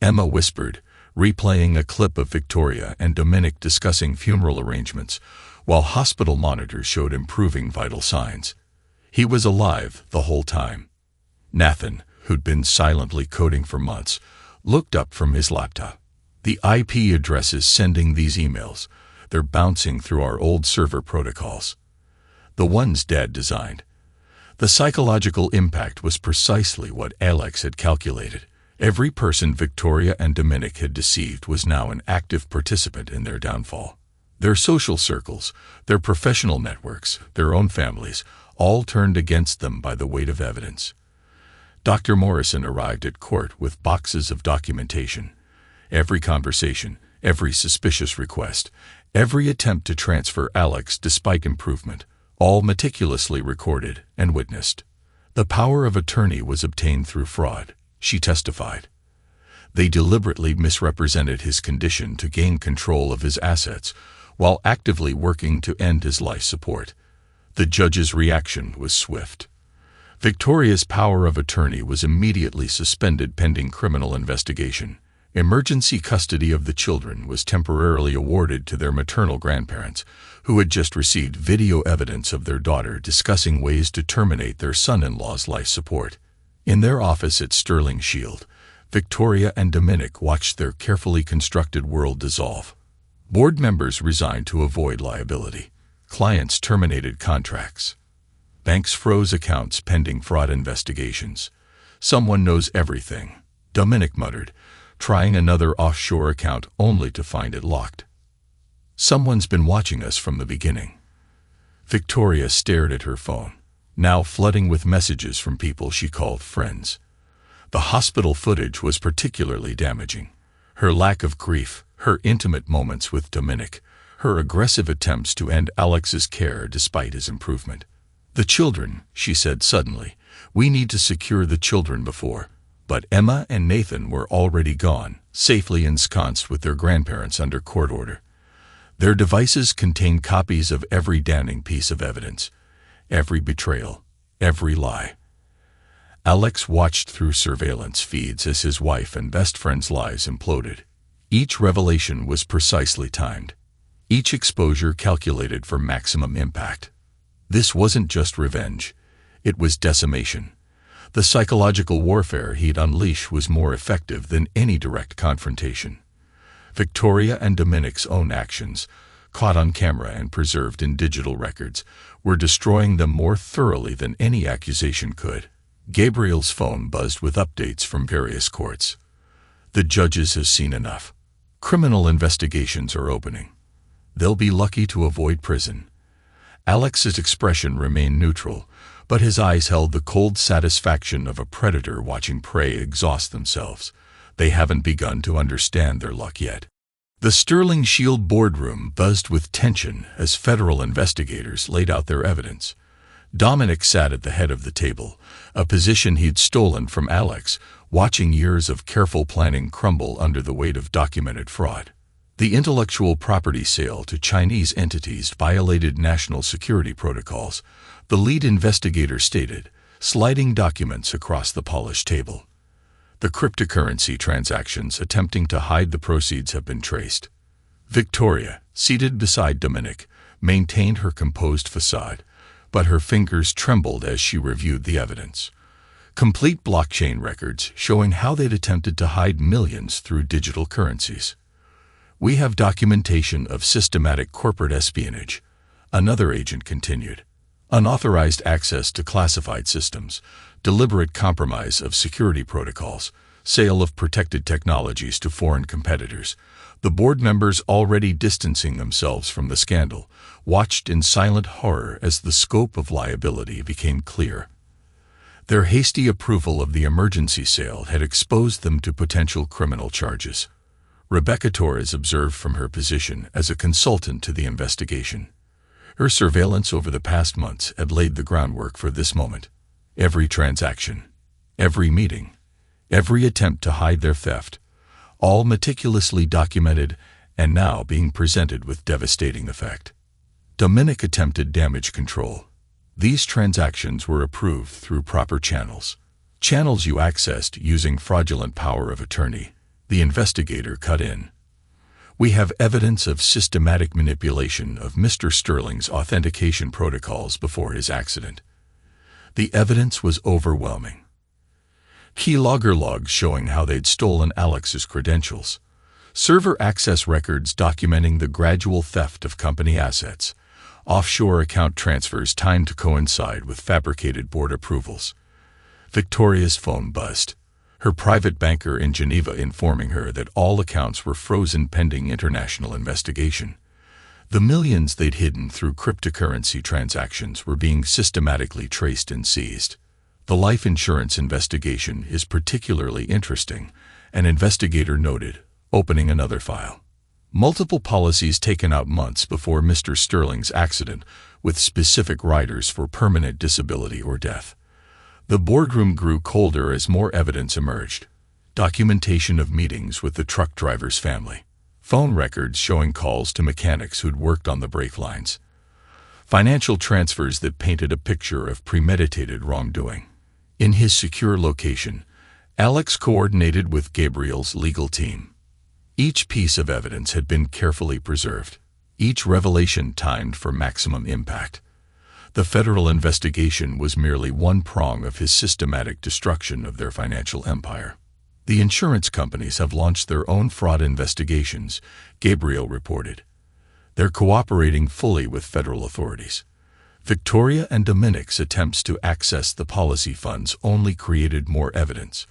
Emma whispered, replaying a clip of Victoria and Dominic discussing funeral arrangements, while hospital monitors showed improving vital signs. He was alive the whole time. Nathan, who'd been silently coding for months, looked up from his laptop. The IP addresses sending these emails, they're bouncing through our old server protocols. The ones Dad designed. The psychological impact was precisely what Alex had calculated. Every person Victoria and Dominic had deceived was now an active participant in their downfall. Their social circles, their professional networks, their own families, all turned against them by the weight of evidence. Dr. Morrison arrived at court with boxes of documentation. Every conversation, every suspicious request, every attempt to transfer Alex despite improvement, all meticulously recorded and witnessed. The power of attorney was obtained through fraud, she testified. They deliberately misrepresented his condition to gain control of his assets, while actively working to end his life support. The judge's reaction was swift. Victoria's power of attorney was immediately suspended pending criminal investigation. Emergency custody of the children was temporarily awarded to their maternal grandparents, who had just received video evidence of their daughter discussing ways to terminate their son-in-law's life support. In their office at Sterling Shield, Victoria and Dominic watched their carefully constructed world dissolve. Board members resigned to avoid liability. Clients terminated contracts. Banks froze accounts pending fraud investigations. "Someone knows everything," Dominic muttered, trying another offshore account only to find it locked. "Someone's been watching us from the beginning." Victoria stared at her phone, now flooding with messages from people she called friends. The hospital footage was particularly damaging. Her lack of grief, her intimate moments with Dominic, her aggressive attempts to end Alex's care despite his improvement. "The children," she said suddenly. "We need to secure the children before." But Emma and Nathan were already gone, safely ensconced with their grandparents under court order. Their devices contained copies of every damning piece of evidence, every betrayal, every lie. Alex watched through surveillance feeds as his wife and best friend's lives imploded. Each revelation was precisely timed, each exposure calculated for maximum impact. This wasn't just revenge, it was decimation. The psychological warfare he'd unleash was more effective than any direct confrontation. Victoria and Dominic's own actions, caught on camera and preserved in digital records, were destroying them more thoroughly than any accusation could. Gabriel's phone buzzed with updates from various courts. "The judges have seen enough. Criminal investigations are opening. They'll be lucky to avoid prison." Alex's expression remained neutral, but his eyes held the cold satisfaction of a predator watching prey exhaust themselves. They haven't begun to understand their luck yet. The Sterling Shield boardroom buzzed with tension as federal investigators laid out their evidence. Dominic sat at the head of the table, a position he'd stolen from Alex, watching years of careful planning crumble under the weight of documented fraud. The intellectual property sale to Chinese entities violated national security protocols, the lead investigator stated, sliding documents across the polished table. The cryptocurrency transactions attempting to hide the proceeds have been traced. Victoria, seated beside Dominic, maintained her composed facade, but her fingers trembled as she reviewed the evidence. Complete blockchain records showing how they'd attempted to hide millions through digital currencies. "We have documentation of systematic corporate espionage," another agent continued. "Unauthorized access to classified systems, deliberate compromise of security protocols, sale of protected technologies to foreign competitors." The board members, already distancing themselves from the scandal, watched in silent horror as the scope of liability became clear. Their hasty approval of the emergency sale had exposed them to potential criminal charges. Rebecca Torres observed from her position as a consultant to the investigation. Her surveillance over the past months had laid the groundwork for this moment. Every transaction, every meeting, every attempt to hide their theft, all meticulously documented and now being presented with devastating effect. Dominic attempted damage control. These transactions were approved through proper channels. Channels you accessed using fraudulent power of attorney. The investigator cut in. "We have evidence of systematic manipulation of Mr. Sterling's authentication protocols before his accident." The evidence was overwhelming. Keylogger logs showing how they'd stolen Alex's credentials. Server access records documenting the gradual theft of company assets. Offshore account transfers timed to coincide with fabricated board approvals. Victoria's phone buzzed, her private banker in Geneva informing her that all accounts were frozen pending international investigation. The millions they'd hidden through cryptocurrency transactions were being systematically traced and seized. "The life insurance investigation is particularly interesting," an investigator noted, opening another file. "Multiple policies taken out months before Mr. Sterling's accident, with specific riders for permanent disability or death." The boardroom grew colder as more evidence emerged. Documentation of meetings with the truck driver's family. Phone records showing calls to mechanics who'd worked on the brake lines. Financial transfers that painted a picture of premeditated wrongdoing. In his secure location, Alex coordinated with Gabriel's legal team. Each piece of evidence had been carefully preserved, each revelation timed for maximum impact. The federal investigation was merely one prong of his systematic destruction of their financial empire. The insurance companies have launched their own fraud investigations, Gabriel reported. They're cooperating fully with federal authorities. Victoria and Dominic's attempts to access the policy funds only created more evidence.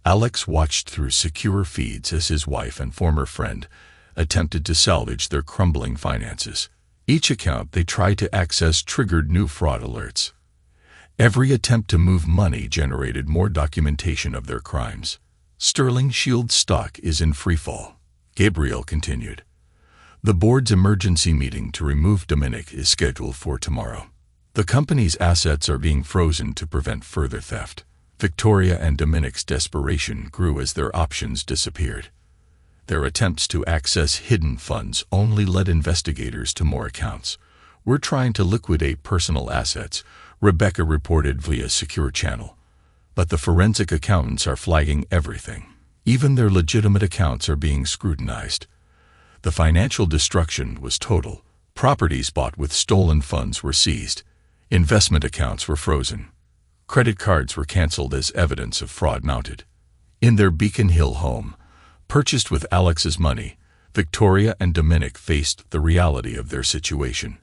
Alex watched through secure feeds as his wife and former friend attempted to salvage their crumbling finances. Each account they tried to access triggered new fraud alerts. Every attempt to move money generated more documentation of their crimes. Sterling Shield stock is in freefall, Gabriel continued. The board's emergency meeting to remove Dominic is scheduled for tomorrow. The company's assets are being frozen to prevent further theft. Victoria and Dominic's desperation grew as their options disappeared. Their attempts to access hidden funds only led investigators to more accounts. "We're trying to liquidate personal assets," Rebecca reported via secure channel. But the forensic accountants are flagging everything. Even their legitimate accounts are being scrutinized. The financial destruction was total. Properties bought with stolen funds were seized. Investment accounts were frozen. Credit cards were canceled as evidence of fraud mounted. In their Beacon Hill home, purchased with Alex's money, Victoria and Dominic faced the reality of their situation.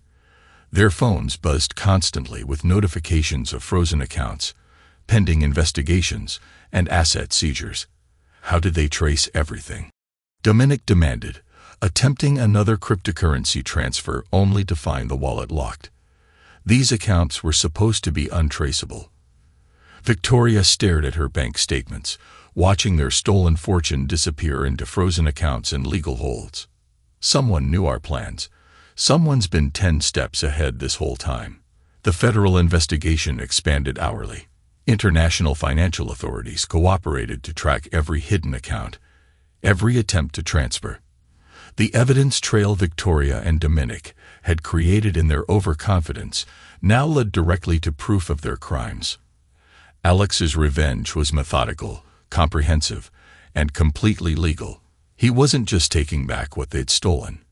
Their phones buzzed constantly with notifications of frozen accounts, pending investigations, and asset seizures. How did they trace everything? Dominic demanded, attempting another cryptocurrency transfer only to find the wallet locked. These accounts were supposed to be untraceable. Victoria stared at her bank statements, watching their stolen fortune disappear into frozen accounts and legal holds. "Someone knew our plans. Someone's been 10 steps ahead this whole time." The federal investigation expanded hourly. International financial authorities cooperated to track every hidden account, every attempt to transfer. The evidence trail Victoria and Dominic had created in their overconfidence now led directly to proof of their crimes. Alex's revenge was methodical, comprehensive, and completely legal. He wasn't just taking back what they'd stolen.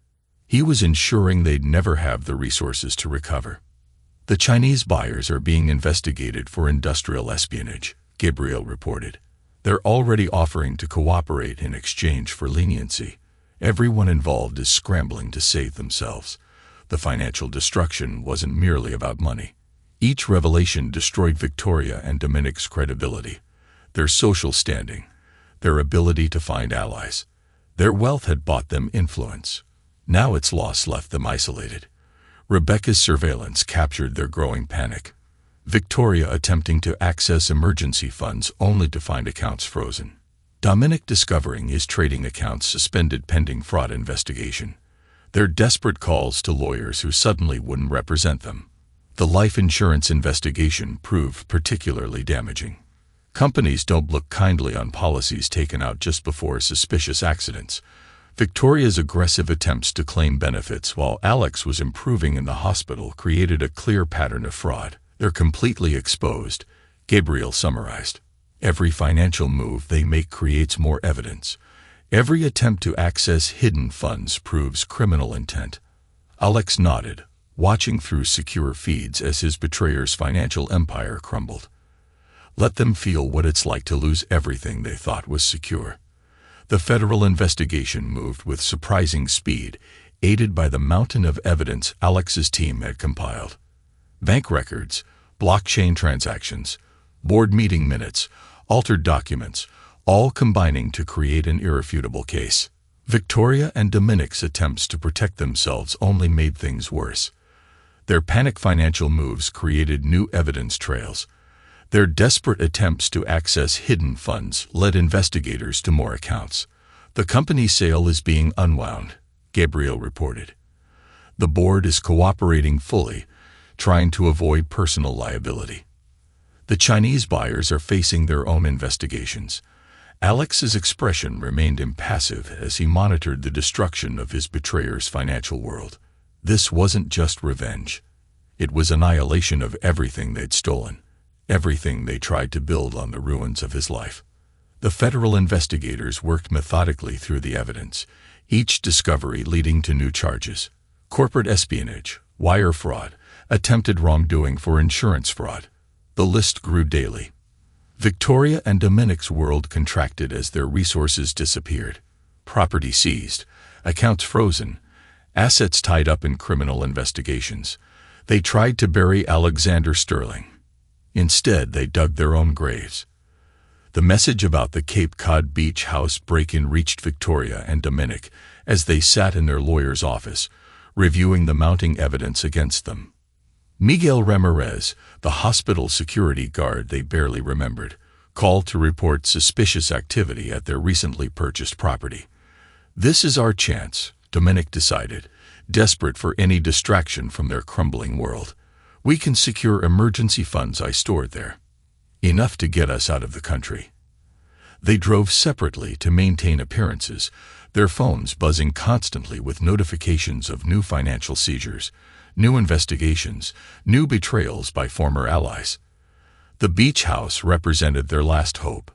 He was ensuring they'd never have the resources to recover. "The Chinese buyers are being investigated for industrial espionage," Gabriel reported. "They're already offering to cooperate in exchange for leniency. Everyone involved is scrambling to save themselves." The financial destruction wasn't merely about money. Each revelation destroyed Victoria and Dominic's credibility, their social standing, their ability to find allies. Their wealth had bought them influence. Now its loss left them isolated. Rebecca's surveillance captured their growing panic. Victoria attempting to access emergency funds only to find accounts frozen. Dominic discovering his trading accounts suspended pending fraud investigation. Their desperate calls to lawyers who suddenly wouldn't represent them. The life insurance investigation proved particularly damaging. Companies don't look kindly on policies taken out just before suspicious accidents. Victoria's aggressive attempts to claim benefits while Alex was improving in the hospital created a clear pattern of fraud. "They're completely exposed," Gabriel summarized. "Every financial move they make creates more evidence. Every attempt to access hidden funds proves criminal intent." Alex nodded, watching through secure feeds as his betrayer's financial empire crumbled. Let them feel what it's like to lose everything they thought was secure. The federal investigation moved with surprising speed, aided by the mountain of evidence Alex's team had compiled. Bank records, blockchain transactions, board meeting minutes, altered documents, all combining to create an irrefutable case. Victoria and Dominic's attempts to protect themselves only made things worse. Their panic financial moves created new evidence trails. Their desperate attempts to access hidden funds led investigators to more accounts. "The company sale is being unwound," Gabriel reported. "The board is cooperating fully, trying to avoid personal liability. The Chinese buyers are facing their own investigations." Alex's expression remained impassive as he monitored the destruction of his betrayer's financial world. This wasn't just revenge. It was annihilation of everything they'd stolen, everything they tried to build on the ruins of his life. The federal investigators worked methodically through the evidence, each discovery leading to new charges. Corporate espionage, wire fraud, attempted wrongdoing for insurance fraud. The list grew daily. Victoria and Dominic's world contracted as their resources disappeared. Property seized, accounts frozen, assets tied up in criminal investigations. They tried to bury Alexander Sterling. Instead, they dug their own graves. The message about the Cape Cod Beach House break-in reached Victoria and Dominic as they sat in their lawyer's office, reviewing the mounting evidence against them. Miguel Ramirez, the hospital security guard they barely remembered, called to report suspicious activity at their recently purchased property. This is our chance, Dominic decided, desperate for any distraction from their crumbling world. We can secure emergency funds I stored there. Enough to get us out of the country. They drove separately to maintain appearances, their phones buzzing constantly with notifications of new financial seizures, new investigations, new betrayals by former allies. The beach house represented their last hope.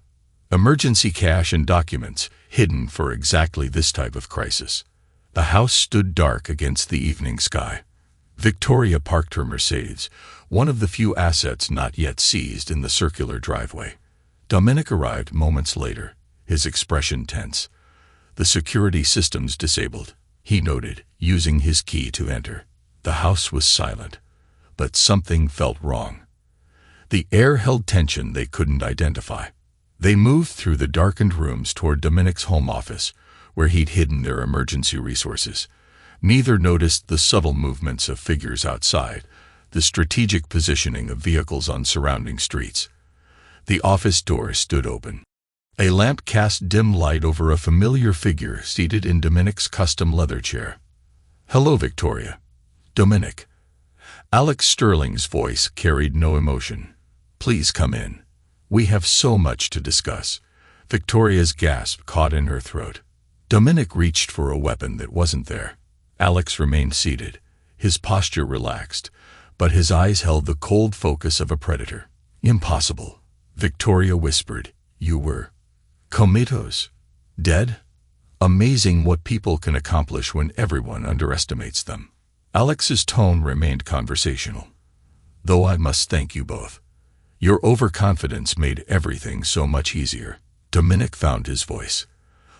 Emergency cash and documents hidden for exactly this type of crisis. The house stood dark against the evening sky. Victoria parked her Mercedes, one of the few assets not yet seized, in the circular driveway. Dominic arrived moments later, his expression tense. The security systems disabled, he noted, using his key to enter. The house was silent, but something felt wrong. The air held tension they couldn't identify. They moved through the darkened rooms toward Dominic's home office, where he'd hidden their emergency resources. Neither noticed the subtle movements of figures outside, the strategic positioning of vehicles on surrounding streets. The office door stood open. A lamp cast dim light over a familiar figure seated in Dominic's custom leather chair. "Hello, Victoria." "Dominic." Alex Sterling's voice carried no emotion. "Please come in. We have so much to discuss." Victoria's gasp caught in her throat. Dominic reached for a weapon that wasn't there. Alex remained seated, his posture relaxed, but his eyes held the cold focus of a predator. "Impossible," Victoria whispered. "You were comatose. Dead? Amazing what people can accomplish when everyone underestimates them." Alex's tone remained conversational. "Though I must thank you both. Your overconfidence made everything so much easier." Dominic found his voice.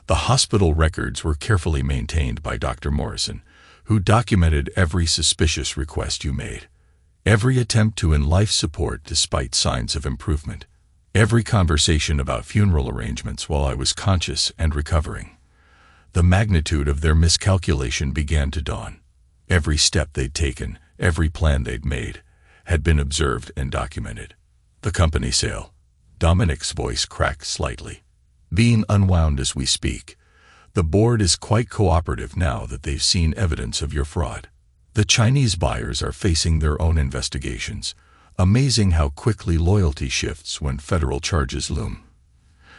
The hospital records were carefully maintained by Dr. Morrison, who documented every suspicious request you made, every attempt to end life support despite signs of improvement, every conversation about funeral arrangements while I was conscious and recovering. The magnitude of their miscalculation began to dawn. Every step they'd taken, every plan they'd made, had been observed and documented. "The company sale." Dominic's voice cracked slightly. "Being unwound as we speak. The board is quite cooperative now that they've seen evidence of your fraud. The Chinese buyers are facing their own investigations. Amazing how quickly loyalty shifts when federal charges loom."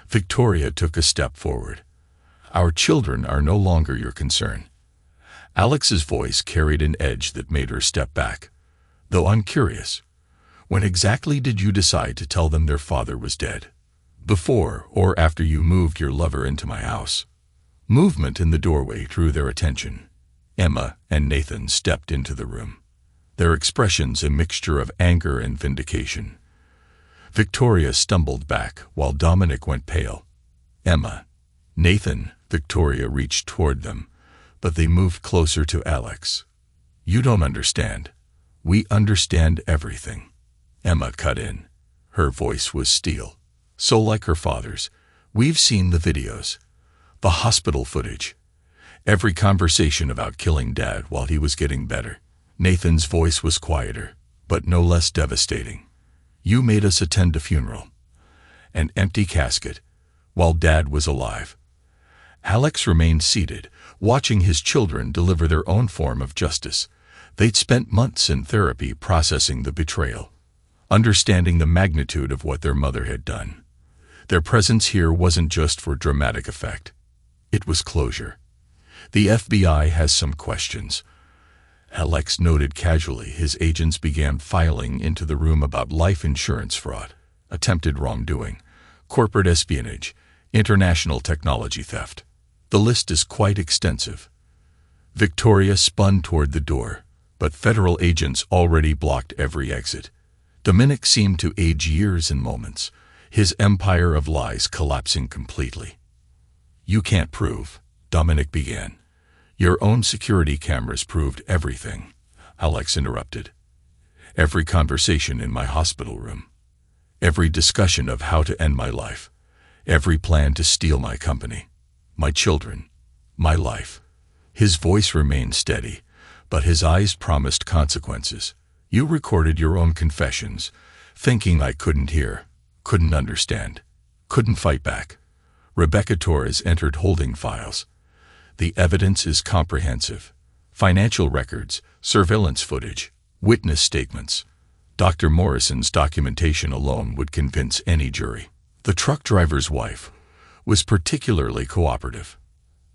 Victoria took a step forward. "Our children are no longer your concern." Alex's voice carried an edge that made her step back. "Though I'm curious, when exactly did you decide to tell them their father was dead? Before or after you moved your lover into my house?" Movement in the doorway drew their attention. Emma and Nathan stepped into the room, their expressions a mixture of anger and vindication. Victoria stumbled back while Dominic went pale. "Emma." "Nathan." Victoria reached toward them, but they moved closer to Alex. "You don't understand. We understand everything." Emma cut in. Her voice was steel, so like her father's. "We've seen the videos, the hospital footage, every conversation about killing Dad while he was getting better." Nathan's voice was quieter, but no less devastating. "You made us attend a funeral, an empty casket, while Dad was alive." Alex remained seated, watching his children deliver their own form of justice. They'd spent months in therapy processing the betrayal, understanding the magnitude of what their mother had done. Their presence here wasn't just for dramatic effect. It was closure. "The FBI has some questions," Alex noted casually. His agents began filing into the room about life insurance fraud, attempted wrongdoing, corporate espionage, international technology theft. The list is quite extensive. Victoria spun toward the door, but federal agents already blocked every exit. Dominic seemed to age years in moments, his empire of lies collapsing completely. "You can't prove," Dominic began. "Your own security cameras proved everything," Alex interrupted. "Every conversation in my hospital room. Every discussion of how to end my life. Every plan to steal my company. My children. My life." His voice remained steady, but his eyes promised consequences. "You recorded your own confessions, thinking I couldn't hear, couldn't understand, couldn't fight back." Rebecca Torres entered holding files. "The evidence is comprehensive. Financial records, surveillance footage, witness statements. Dr. Morrison's documentation alone would convince any jury." The truck driver's wife was particularly cooperative.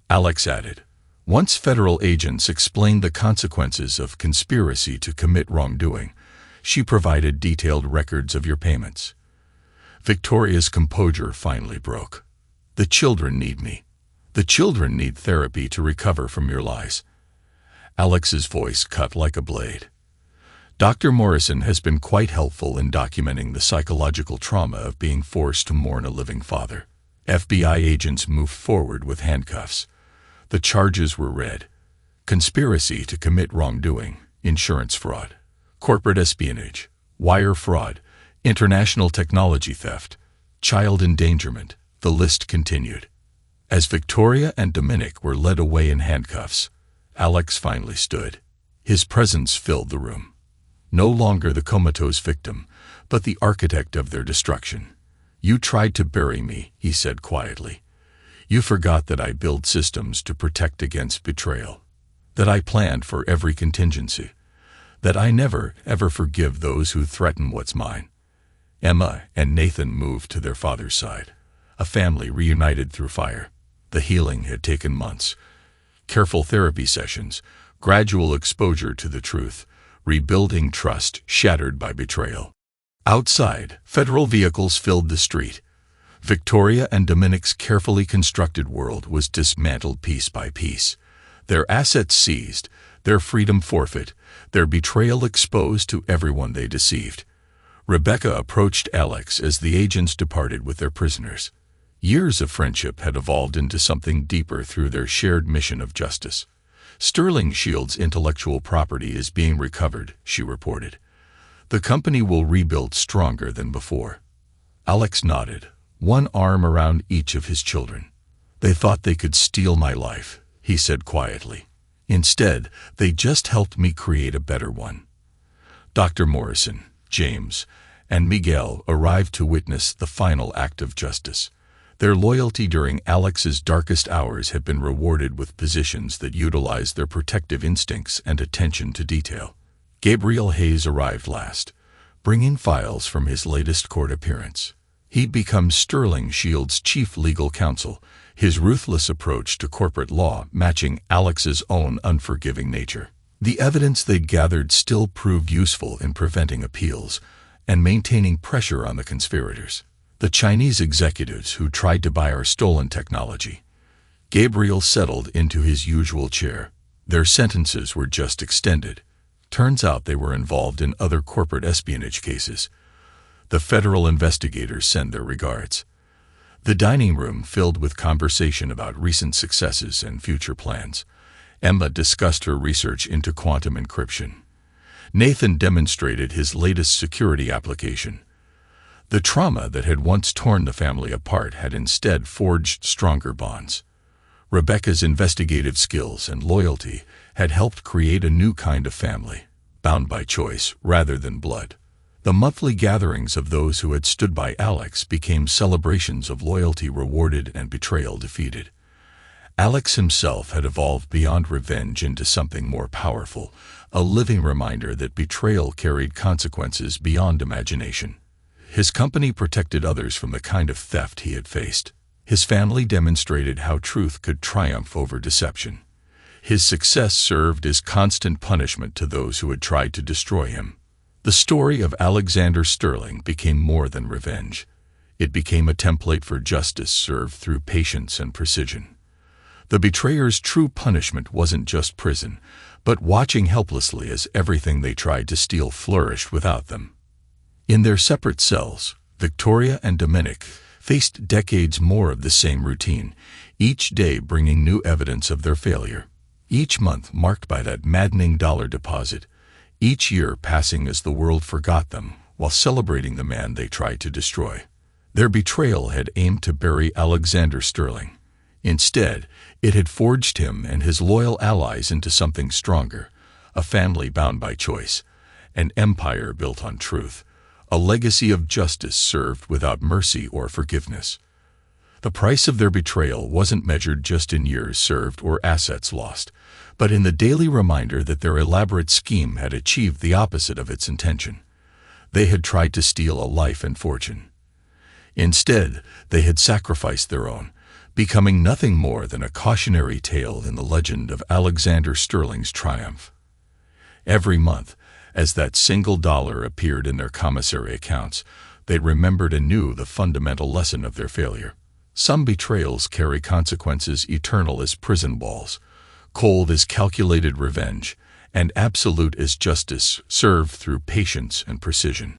Alex added, "Once federal agents explained the consequences of conspiracy to commit wrongdoing, she provided detailed records of your payments." Victoria's composure finally broke. "The children need me. The children need therapy to recover from your lies." Alex's voice cut like a blade. "Dr. Morrison has been quite helpful in documenting the psychological trauma of being forced to mourn a living father." FBI agents moved forward with handcuffs. The charges were read: conspiracy to commit wrongdoing, insurance fraud, corporate espionage, wire fraud, international technology theft, child endangerment. The list continued. As Victoria and Dominic were led away in handcuffs, Alex finally stood. His presence filled the room. No longer the comatose victim, but the architect of their destruction. "You tried to bury me," he said quietly. "You forgot that I build systems to protect against betrayal, that I planned for every contingency, that I never, ever forgive those who threaten what's mine." Emma and Nathan moved to their father's side, a family reunited through fire. The healing had taken months. Careful therapy sessions, gradual exposure to the truth, rebuilding trust shattered by betrayal. Outside, federal vehicles filled the street. Victoria and Dominic's carefully constructed world was dismantled piece by piece. Their assets seized, their freedom forfeit, their betrayal exposed to everyone they deceived. Rebecca approached Alex as the agents departed with their prisoners. Years of friendship had evolved into something deeper through their shared mission of justice. "Sterling Shield's intellectual property is being recovered," she reported. "The company will rebuild stronger than before." Alex nodded, one arm around each of his children. "They thought they could steal my life," he said quietly. "Instead, they just helped me create a better one." Dr. Morrison, James, and Miguel arrived to witness the final act of justice. Their loyalty during Alex's darkest hours had been rewarded with positions that utilized their protective instincts and attention to detail. Gabriel Hayes arrived last, bringing files from his latest court appearance. He'd become Sterling Shield's chief legal counsel, his ruthless approach to corporate law matching Alex's own unforgiving nature. The evidence they'd gathered still proved useful in preventing appeals and maintaining pressure on the conspirators. The Chinese executives who tried to buy our stolen technology. Gabriel settled into his usual chair. Their sentences were just extended. Turns out they were involved in other corporate espionage cases. The federal investigators send their regards. The dining room filled with conversation about recent successes and future plans. Emma discussed her research into quantum encryption. Nathan demonstrated his latest security application. The trauma that had once torn the family apart had instead forged stronger bonds. Rebecca's investigative skills and loyalty had helped create a new kind of family, bound by choice rather than blood. The monthly gatherings of those who had stood by Alex became celebrations of loyalty rewarded and betrayal defeated. Alex himself had evolved beyond revenge into something more powerful, a living reminder that betrayal carried consequences beyond imagination. His company protected others from the kind of theft he had faced. His family demonstrated how truth could triumph over deception. His success served as constant punishment to those who had tried to destroy him. The story of Alexander Sterling became more than revenge. It became a template for justice served through patience and precision. The betrayer's true punishment wasn't just prison, but watching helplessly as everything they tried to steal flourished without them. In their separate cells, Victoria and Dominic faced decades more of the same routine, each day bringing new evidence of their failure. Each month marked by that maddening dollar deposit, each year passing as the world forgot them while celebrating the man they tried to destroy. Their betrayal had aimed to bury Alexander Sterling. Instead, it had forged him and his loyal allies into something stronger, a family bound by choice, an empire built on truth, a legacy of justice served without mercy or forgiveness. The price of their betrayal wasn't measured just in years served or assets lost, but in the daily reminder that their elaborate scheme had achieved the opposite of its intention. They had tried to steal a life and fortune. Instead, they had sacrificed their own, becoming nothing more than a cautionary tale in the legend of Alexander Sterling's triumph. Every month, as that single dollar appeared in their commissary accounts, they remembered anew the fundamental lesson of their failure. Some betrayals carry consequences eternal as prison walls, cold as calculated revenge, and absolute as justice served through patience and precision.